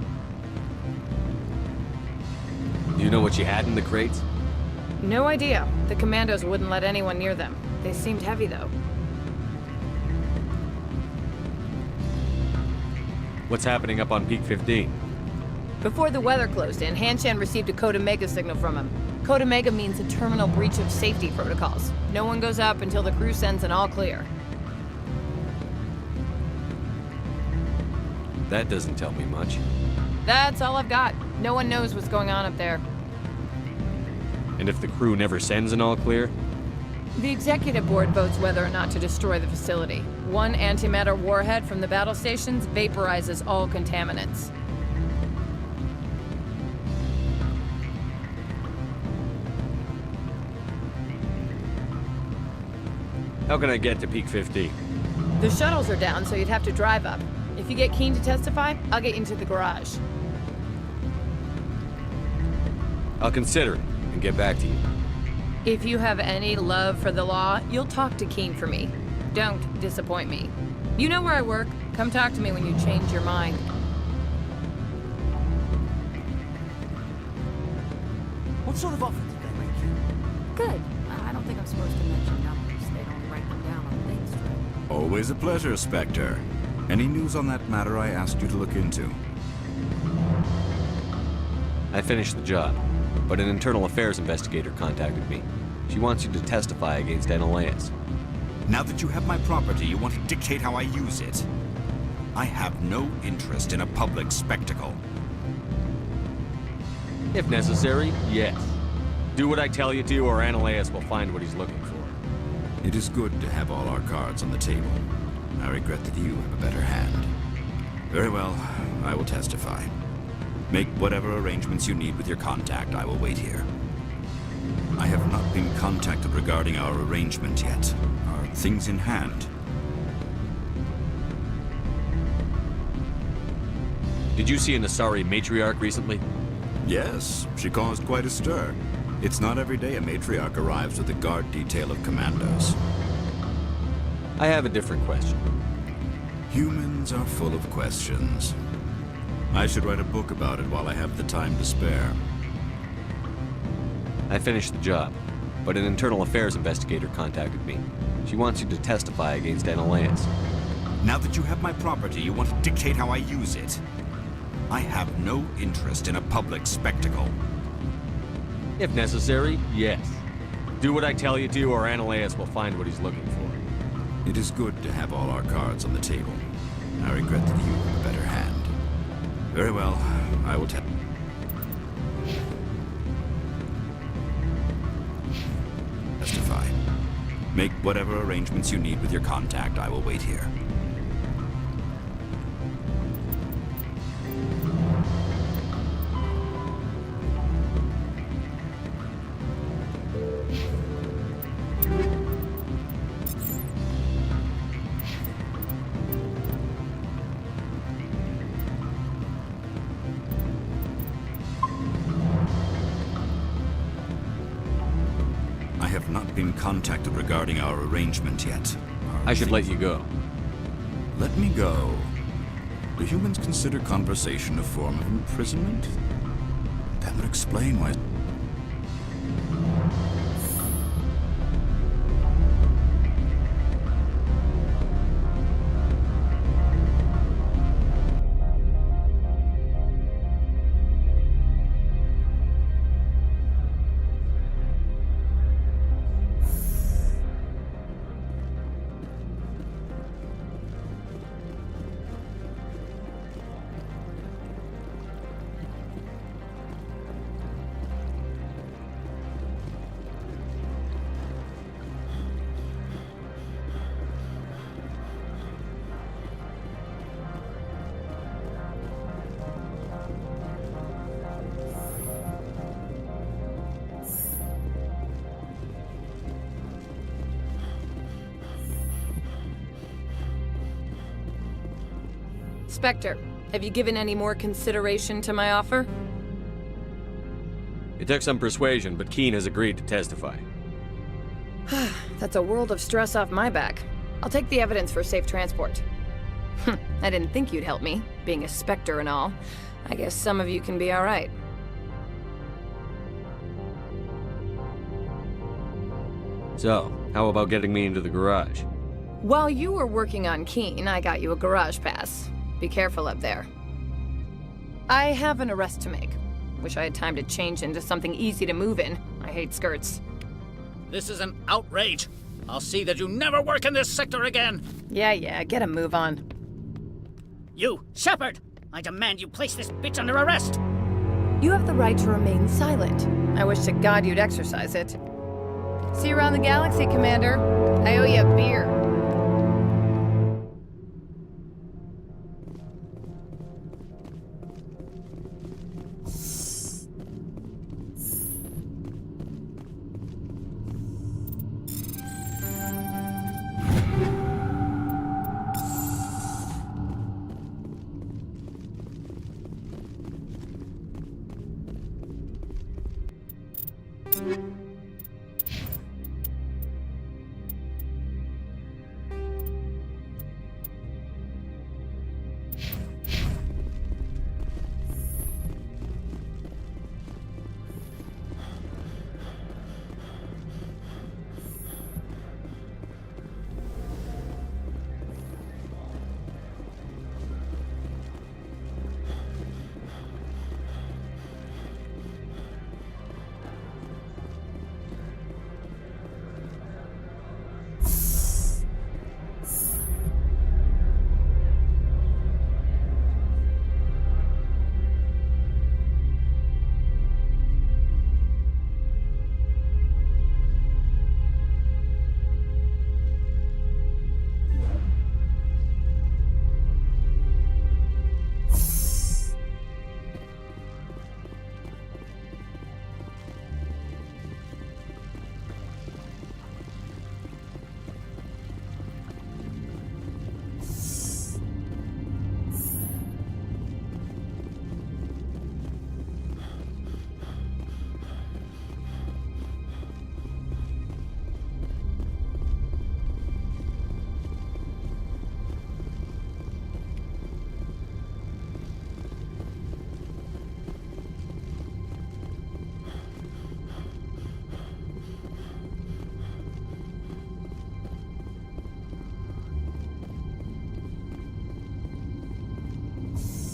Do you know what she had in the crates? No idea. The commandos wouldn't let anyone near them. They seemed heavy, though. What's happening up on Peak 15? Before the weather closed in, Hanshan received a Code Omega signal from him. Code Omega means a terminal breach of safety protocols. No one goes up until the crew sends an all clear. That doesn't tell me much. That's all I've got. No one knows what's going on up there. And if the crew never sends an all clear? The executive board votes whether or not to destroy the facility. One antimatter warhead from the battle stations vaporizes all contaminants. How can I get to Peak 15? The shuttles are down, so you'd have to drive up. If you get Keene to testify, I'll get you into the garage. I'll consider it and get back to you. If you have any love for the law, you'll talk to Keene for me. Don't disappoint me. You know where I work. Come talk to me when you change your mind. What sort of offer did they make you? Good. I don't think I'm supposed to mention numbers. They don't write them down on things, right? Always a pleasure, Spectre. Any news on that matter I asked you to look into? I finished the job, but an internal affairs investigator contacted me. She wants you to testify against Ananias. Now that you have my property, you want to dictate how I use it. I have no interest in a public spectacle. If necessary, yes. Do what I tell you to, or Ananias will find what he's looking for. It is good to have all our cards on the table. I regret that you have a better hand. Very well, I will testify. Make whatever arrangements you need with your contact. I will wait here. I have not been contacted regarding our arrangement yet. Are things in hand? Did you see an Asari matriarch recently? Yes, she caused quite a stir. It's not every day a matriarch arrives with a guard detail of commandos. I have a different question. Humans are full of questions. I should write a book about it while I have the time to spare. I finished the job, but an internal affairs investigator contacted me. She wants you to testify against Ananias. Now that you have my property, you want to dictate how I use it. I have no interest in a public spectacle. If necessary, yes. Do what I tell you to, or Ananias will find what he's looking for. It is good to have all our cards on the table. I regret that you have a better hand. Very well, I will testify. Make whatever arrangements you need with your contact. I will wait here. Contacted regarding our arrangement yet. I should let you go. Let me go? Do humans consider conversation a form of imprisonment? That would explain why... Spectre, have you given any more consideration to my offer? It took some persuasion, but Keen has agreed to testify. That's a world of stress off my back. I'll take the evidence for safe transport. I didn't think you'd help me, being a Spectre and all. I guess some of you can be alright. So, how about getting me into the garage? While you were working on Keen, I got you a garage pass. Be careful up there. I have an arrest to make. Wish I had time to change into something easy to move in. I hate skirts. This is an outrage. I'll see that you never work in this sector again. Yeah, get a move on. You, Shepard! I demand you place this bitch under arrest! You have the right to remain silent. I wish to God you'd exercise it. See you around the galaxy, Commander. I owe you a beer.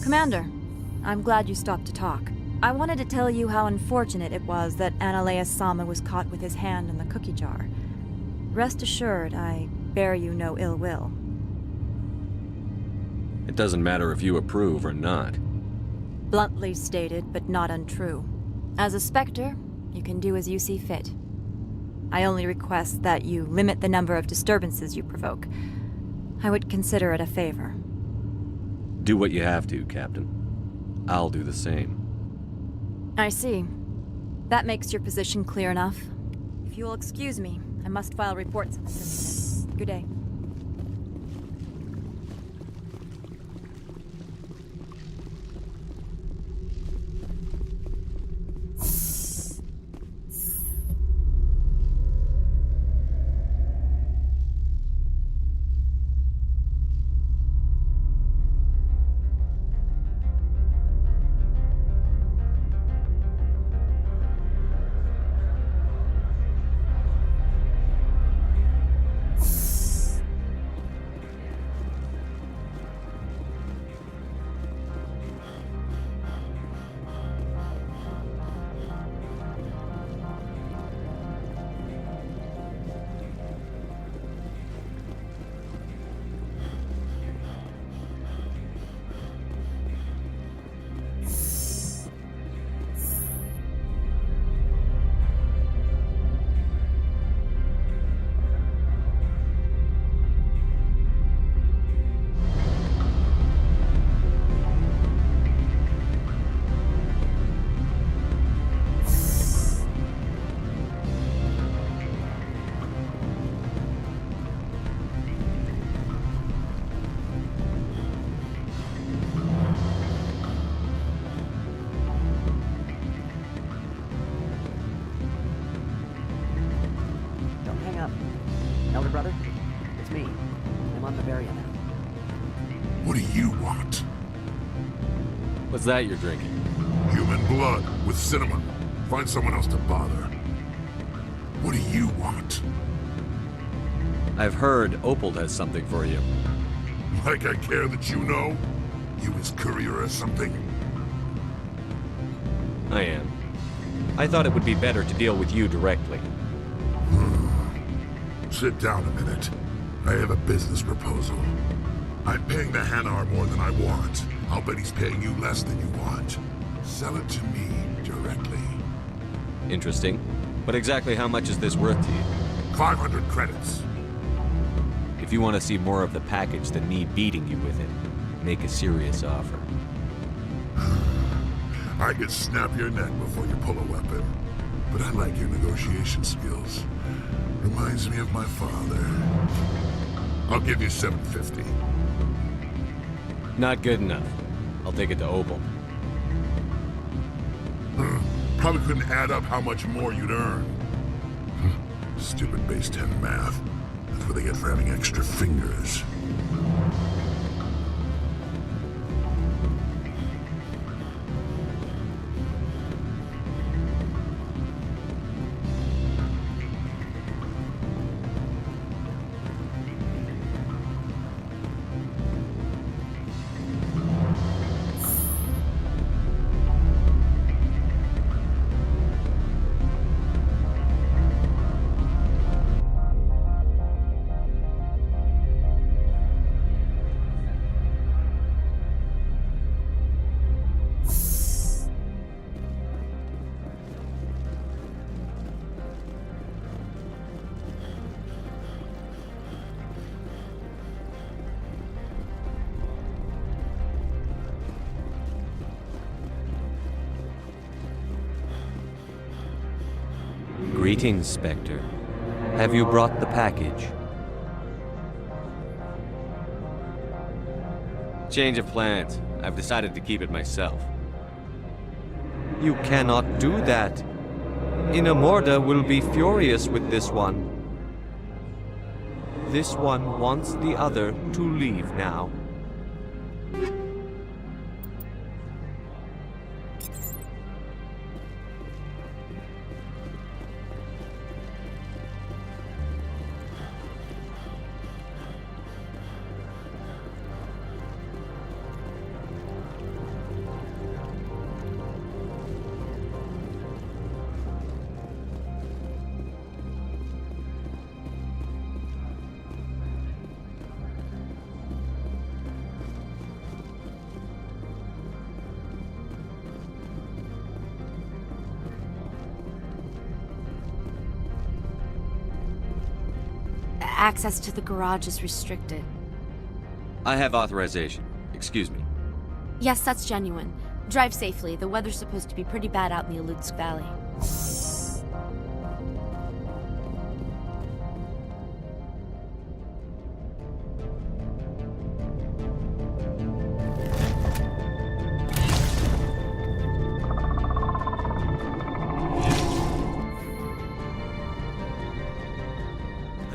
Commander, I'm glad you stopped to talk. I wanted to tell you how unfortunate it was that Analeus Sama was caught with his hand in the cookie jar. Rest assured, I bear you no ill will. It doesn't matter if you approve or not. Bluntly stated, but not untrue. As a Spectre, you can do as you see fit. I only request that you limit the number of disturbances you provoke. I would consider it a favor. Do what you have to, Captain. I'll do the same. I see. That makes your position clear enough. If you'll excuse me, I must file reports on the syndicate. Good day. do you want? What's that you're drinking? Human blood with cinnamon. Find someone else to bother. What do you want? I've heard Opal has something for you. Like I care that you know? You his courier or something? I am. I thought it would be better to deal with you directly. Sit down a minute. I have a business proposal. I'm paying the Hanar more than I want. I'll bet he's paying you less than you want. Sell it to me directly. Interesting. But exactly how much is this worth to you? 500 credits. If you want to see more of the package than me beating you with it, make a serious offer. I could snap your neck before you pull a weapon. But I like your negotiation skills. Reminds me of my father. I'll give you 750. Not good enough. I'll take it to Opal. Probably couldn't add up how much more you'd earn. Stupid base 10 math. That's what they get for having extra fingers. Greetings, Spectre. Have you brought the package? Change of plans. I've decided to keep it myself. You cannot do that. Inamorda will be furious with this one. This one wants the other to leave now. Access to the garage is restricted. I have authorization. Excuse me. Yes, that's genuine. Drive safely. The weather's supposed to be pretty bad out in the Alutsk Valley.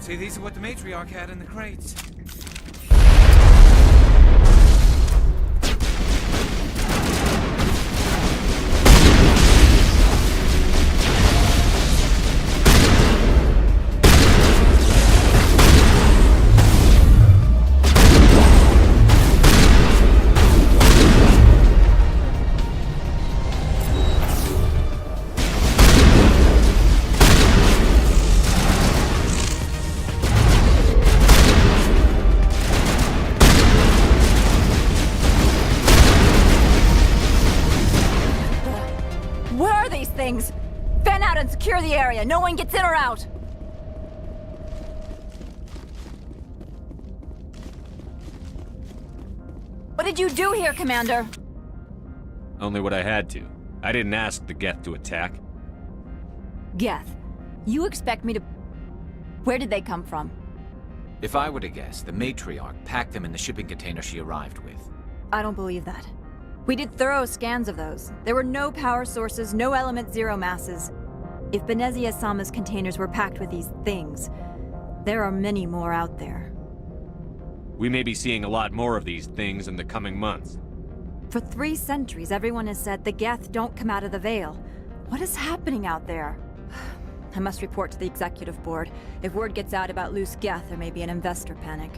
See, these are what the matriarch had in the crates. Things. Fan out and secure the area. No one gets in or out. What did you do here, Commander? Only what I had to. I didn't ask the Geth to attack. Geth, you expect me to... Where did they come from? If I were to guess, the matriarch packed them in the shipping container she arrived with. I don't believe that. We did thorough scans of those. There were no power sources, no element zero masses. If Benezia-sama's containers were packed with these things, there are many more out there. We may be seeing a lot more of these things in the coming months. For 3 centuries, everyone has said the Geth don't come out of the Veil. What is happening out there? I must report to the executive board. If word gets out about loose Geth, there may be an investor panic.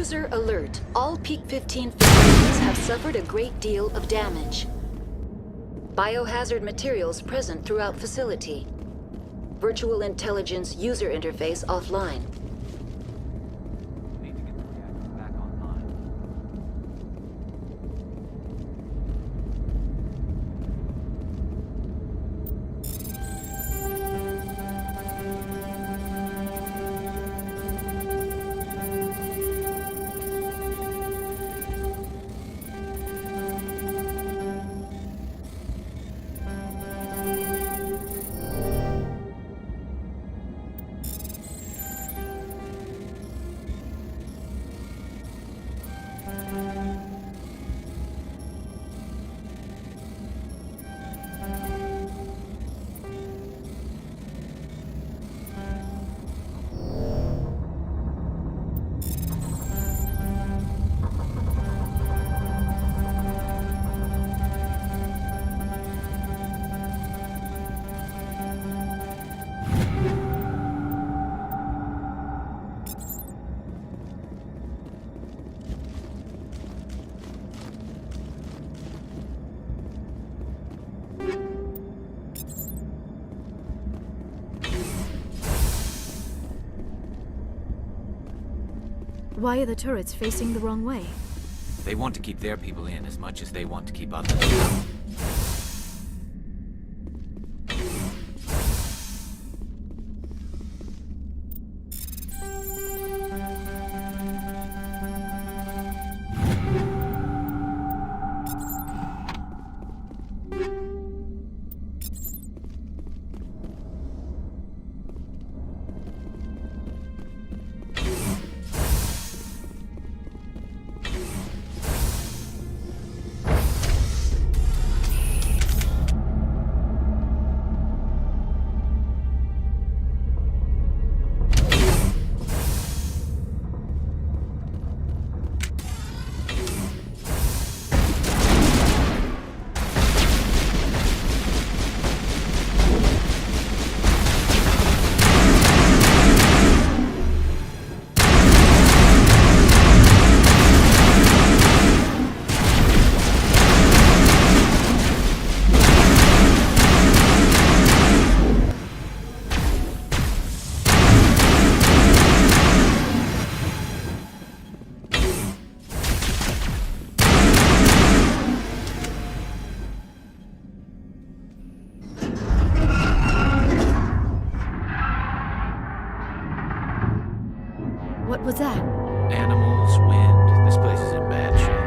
User alert. All Peak 15 facilities have suffered a great deal of damage. Biohazard materials present throughout facility. Virtual intelligence user interface offline. Why are the turrets facing the wrong way? They want to keep their people in as much as they want to keep others. What was that? Animals, wind. This place is in bad shape.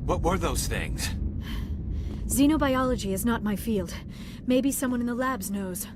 What were those things? Xenobiology is not my field. Maybe someone in the labs knows.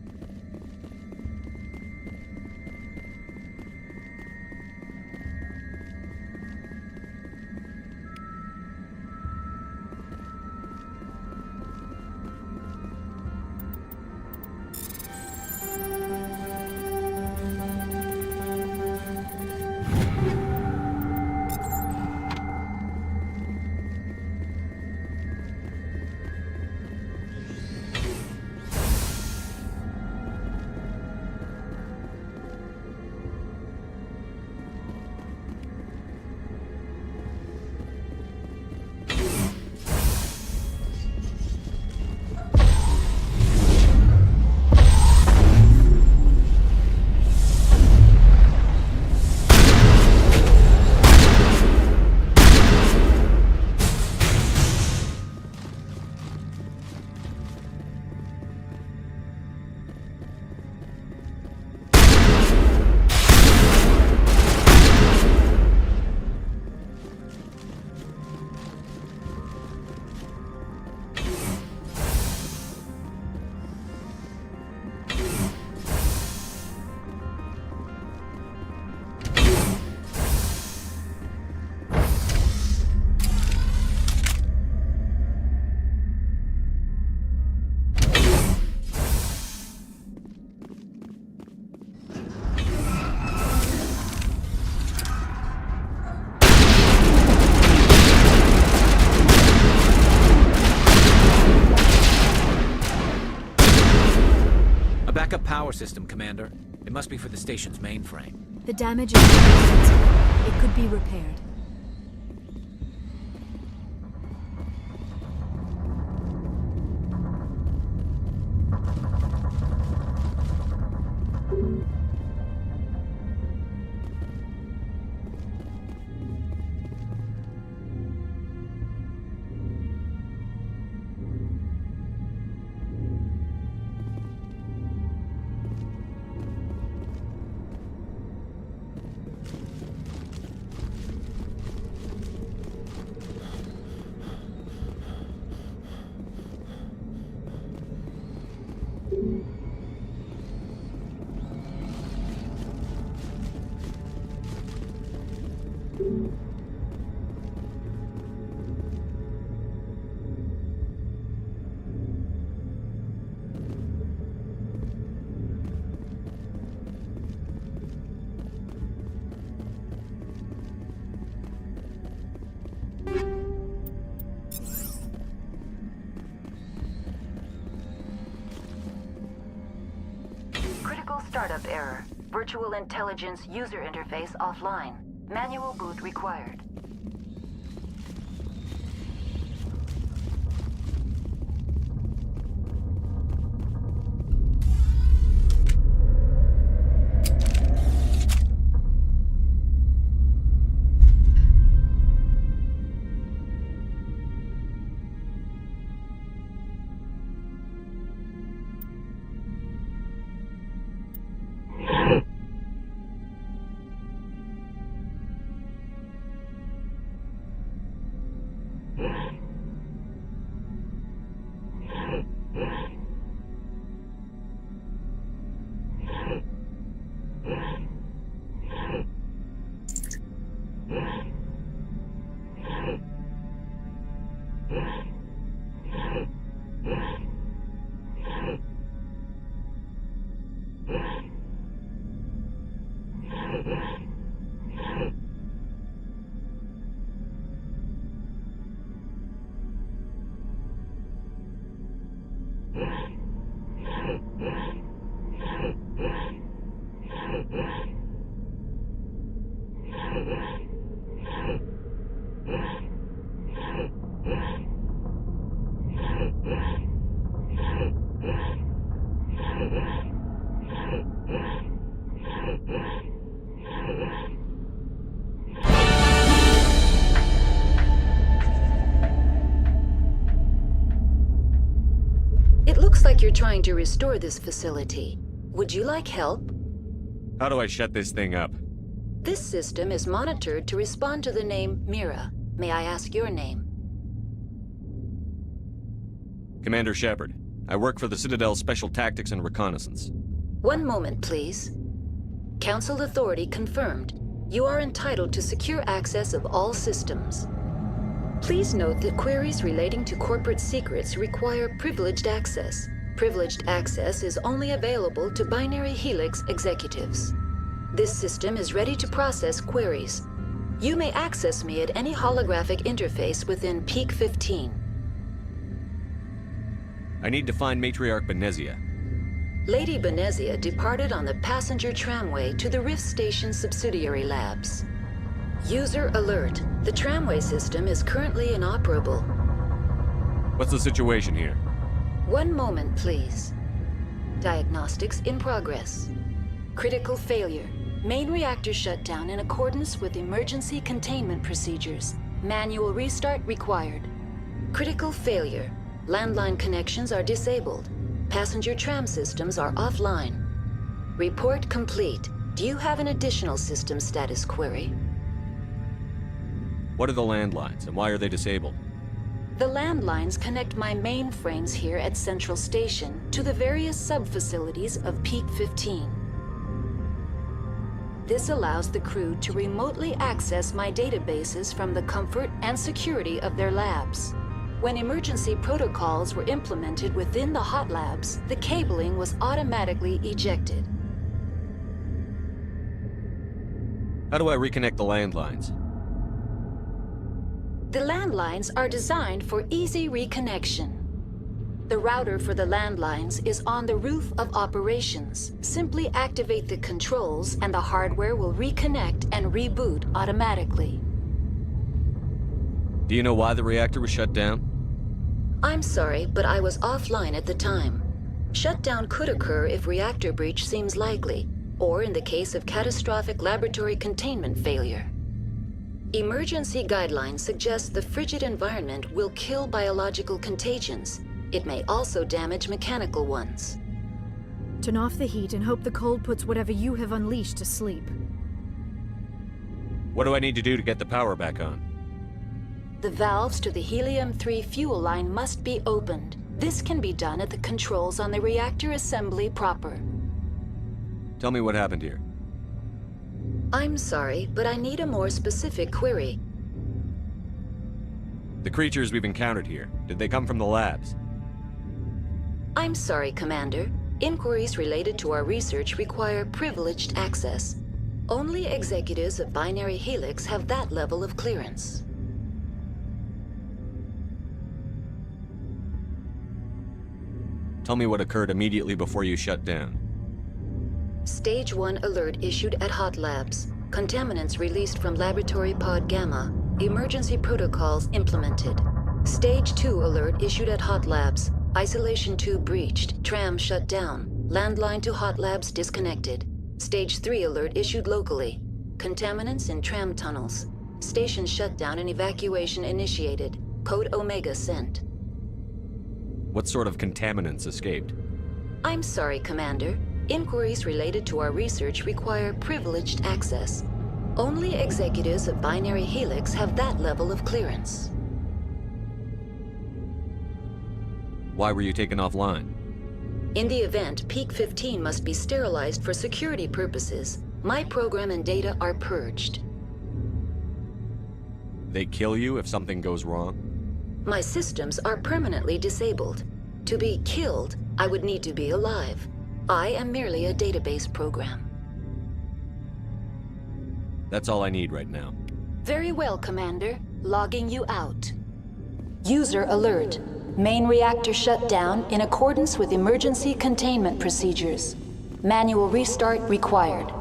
power system, Commander. It must be for the station's mainframe. The damage is sensitive. It could be repaired. Startup error. Virtual intelligence user interface offline. Manual boot required. It looks like you're trying to restore this facility. Would you like help? How do I shut this thing up? This system is monitored to respond to the name Mira. May I ask your name? Commander Shepard. I work for the Citadel Special Tactics and Reconnaissance. One moment, please. Council authority confirmed. You are entitled to secure access of all systems. Please note that queries relating to corporate secrets require privileged access. Privileged access is only available to Binary Helix executives. This system is ready to process queries. You may access me at any holographic interface within Peak 15. I need to find Matriarch Benezia. Lady Benezia departed on the passenger tramway to the Rift Station subsidiary labs. User alert. The tramway system is currently inoperable. What's the situation here? One moment, please. Diagnostics in progress. Critical failure. Main reactor shut down in accordance with emergency containment procedures. Manual restart required. Critical failure. Landline connections are disabled. Passenger tram systems are offline. Report complete. Do you have an additional system status query? What are the landlines, and why are they disabled? The landlines connect my mainframes here at Central Station to the various sub-facilities of Peak 15. This allows the crew to remotely access my databases from the comfort and security of their labs. When emergency protocols were implemented within the hot labs, the cabling was automatically ejected. How do I reconnect the landlines? The landlines are designed for easy reconnection. The router for the landlines is on the roof of operations. Simply activate the controls and the hardware will reconnect and reboot automatically. Do you know why the reactor was shut down? I'm sorry, but I was offline at the time. Shutdown could occur if reactor breach seems likely, or in the case of catastrophic laboratory containment failure. Emergency guidelines suggest the frigid environment will kill biological contagions. It may also damage mechanical ones. Turn off the heat and hope the cold puts whatever you have unleashed to sleep. What do I need to do to get the power back on? The valves to the helium-3 fuel line must be opened. This can be done at the controls on the reactor assembly proper. Tell me what happened here. I'm sorry, but I need a more specific query. The creatures we've encountered here, did they come from the labs? I'm sorry, Commander. Inquiries related to our research require privileged access. Only executives of Binary Helix have that level of clearance. Tell me what occurred immediately before you shut down. Stage 1 alert issued at Hot Labs. Contaminants released from Laboratory Pod Gamma. Emergency protocols implemented. Stage 2 alert issued at Hot Labs. Isolation tube breached. Tram shut down. Landline to Hot Labs disconnected. Stage 3 alert issued locally. Contaminants in tram tunnels. Station shutdown and evacuation initiated. Code Omega sent. What sort of contaminants escaped? I'm sorry, Commander. Inquiries related to our research require privileged access. Only executives of Binary Helix have that level of clearance. Why were you taken offline? In the event, Peak 15 must be sterilized for security purposes. My program and data are purged. They kill you if something goes wrong? My systems are permanently disabled. To be killed, I would need to be alive. I am merely a database program. That's all I need right now. Very well, Commander. Logging you out. User alert. Main reactor shut down in accordance with emergency containment procedures. Manual restart required.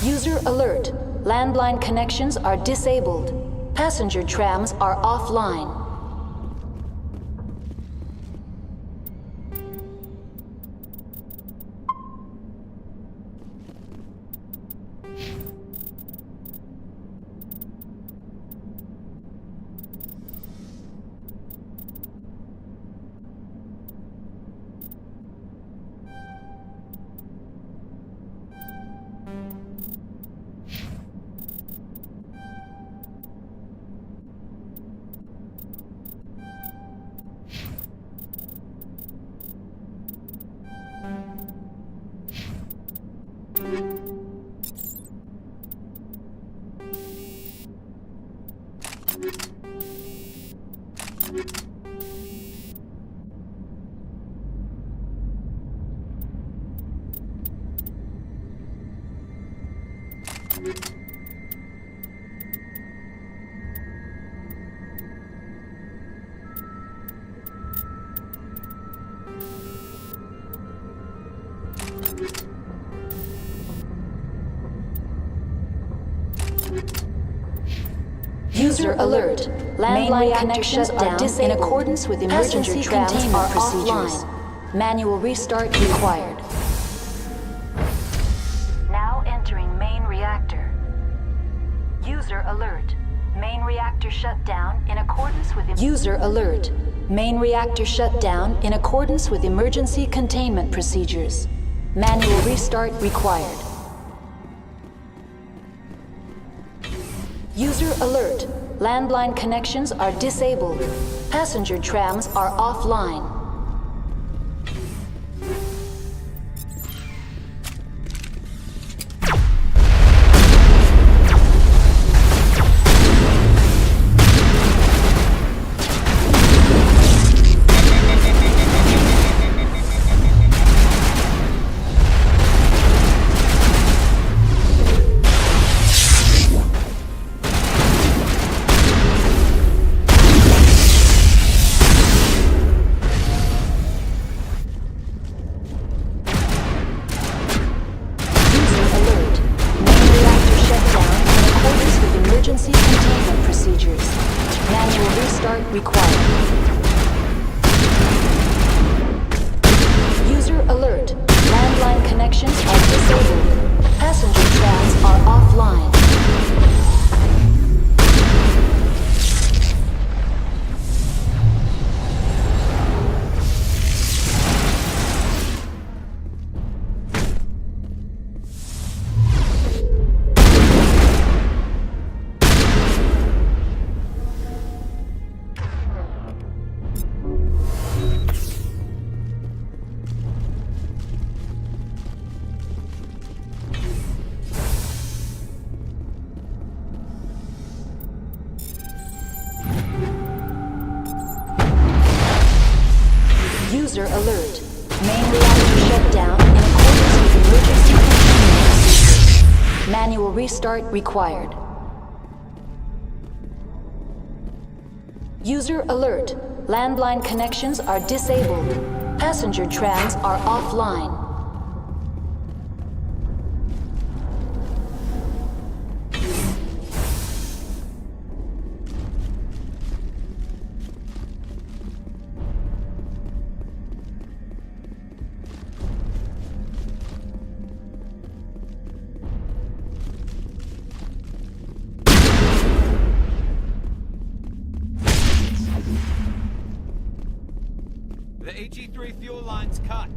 User alert. Landline connections are disabled. Passenger trams are offline. User alert. Landline connections are disabled. In accordance with emergency containment procedures. Manual restart required. Now entering main reactor. User alert. Main reactor shut down in accordance with... User alert. Main reactor shut down in accordance with emergency containment procedures. Manual restart required. User alert. Landline connections are disabled. Passenger trams are offline. Emergency containment procedures. Manual restart required. User alert. Landline connections are disabled. Passenger trams are offline. User alert. Main reactor shut down in accordance with emergency containment procedures. Manual restart required. User alert. Landline connections are disabled. Passenger trams are offline. The AG3 fuel line's cut.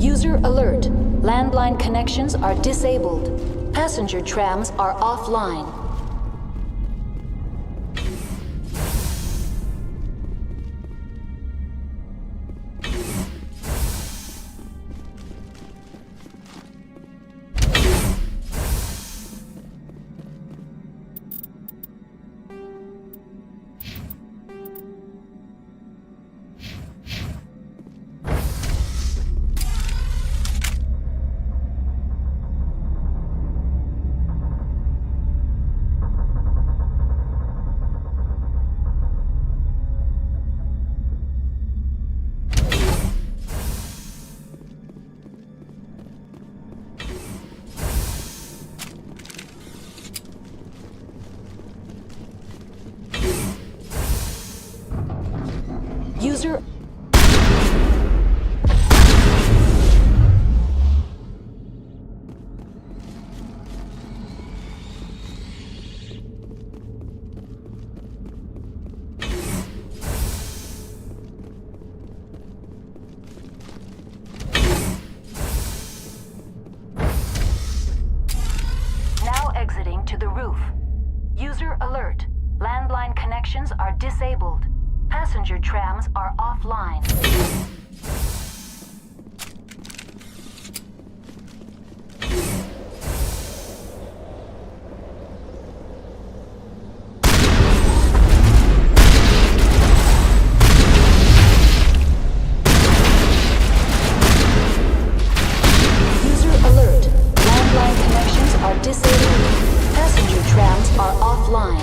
User alert. Landline connections are disabled. Passenger trams are offline. User... Now exiting to the roof. User alert. Landline connections are disabled. Passenger trams are offline. User alert. Landline connections are disabled. Passenger trams are offline.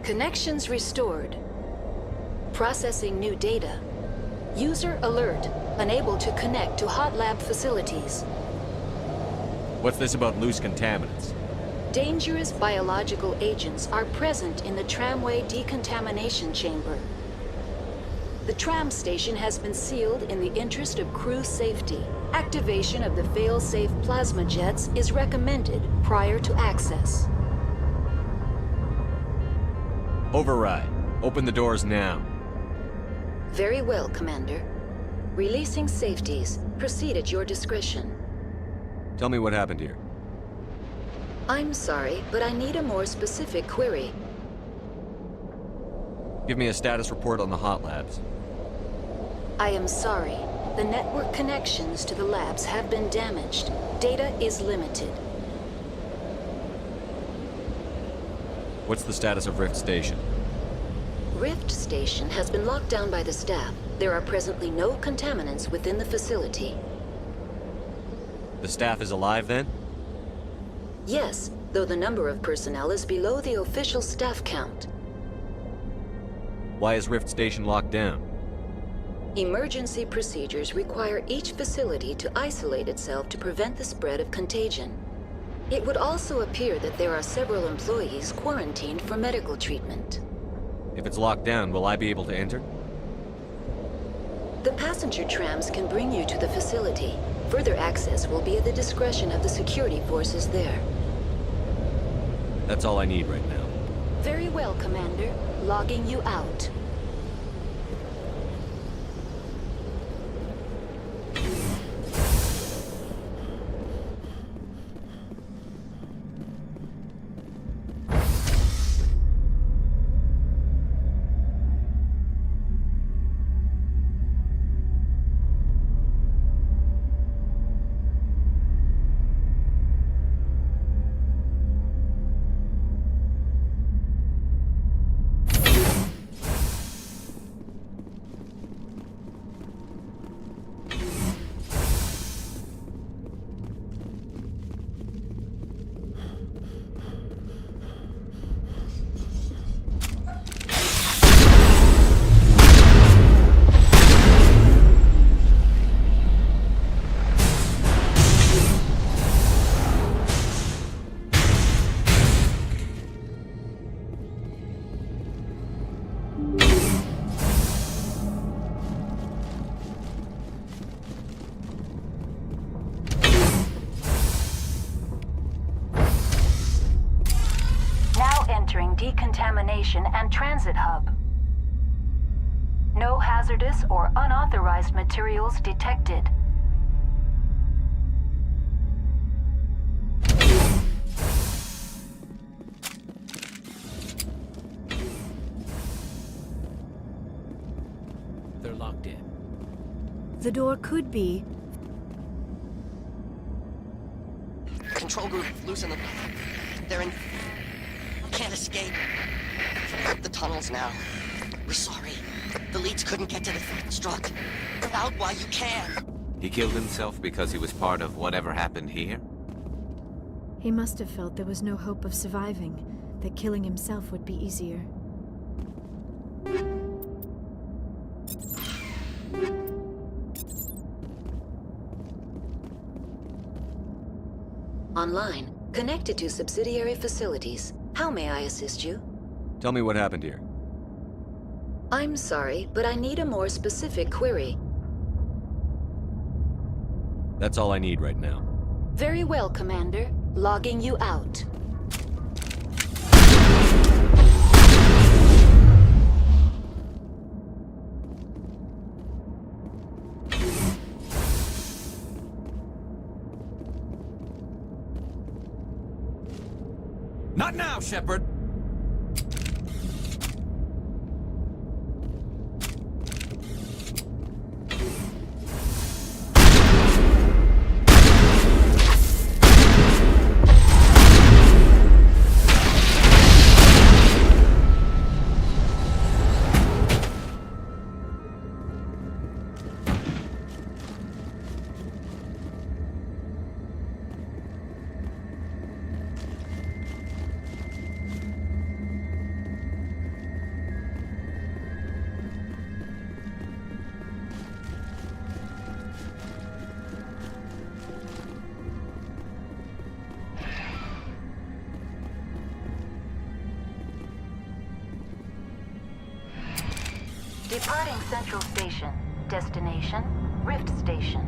Connections restored. Processing new data. User alert. Unable to connect to hot lab facilities. What's this about loose contaminants? Dangerous biological agents are present in the tramway decontamination chamber. The tram station has been sealed in the interest of crew safety. Activation of the fail-safe plasma jets is recommended prior to access. Override. Open the doors now. Very well, Commander. Releasing safeties. Proceed at your discretion. Tell me what happened here. I'm sorry, but I need a more specific query. Give me a status report on the hot labs. I am sorry. The network connections to the labs have been damaged. Data is limited. What's the status of Rift Station? Rift Station has been locked down by the staff. There are presently no contaminants within the facility. The staff is alive then? Yes, though the number of personnel is below the official staff count. Why is Rift Station locked down? Emergency procedures require each facility to isolate itself to prevent the spread of contagion. It would also appear that there are several employees quarantined for medical treatment. If it's locked down, will I be able to enter? The passenger trams can bring you to the facility. Further access will be at the discretion of the security forces there. That's all I need right now. Very well, Commander. Logging you out. Decontamination and transit hub. No hazardous or unauthorized materials detected. They're locked in. The door could be... Control group, loosen them. They're in... Can't escape. The tunnels now. We're sorry. The leads couldn't get to the struck. Get out while you can. He killed himself because he was part of whatever happened here? He must have felt there was no hope of surviving, that killing himself would be easier. Online, connected to subsidiary facilities. How may I assist you? Tell me what happened here. I'm sorry, but I need a more specific query. That's all I need right now. Very well, Commander. Logging you out. Not now, Shepard! Departing Central Station. Destination, Rift Station.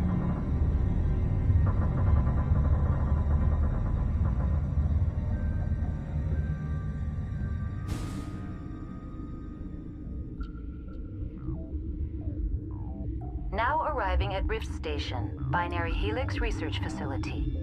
Now arriving at Rift Station, Binary Helix Research Facility.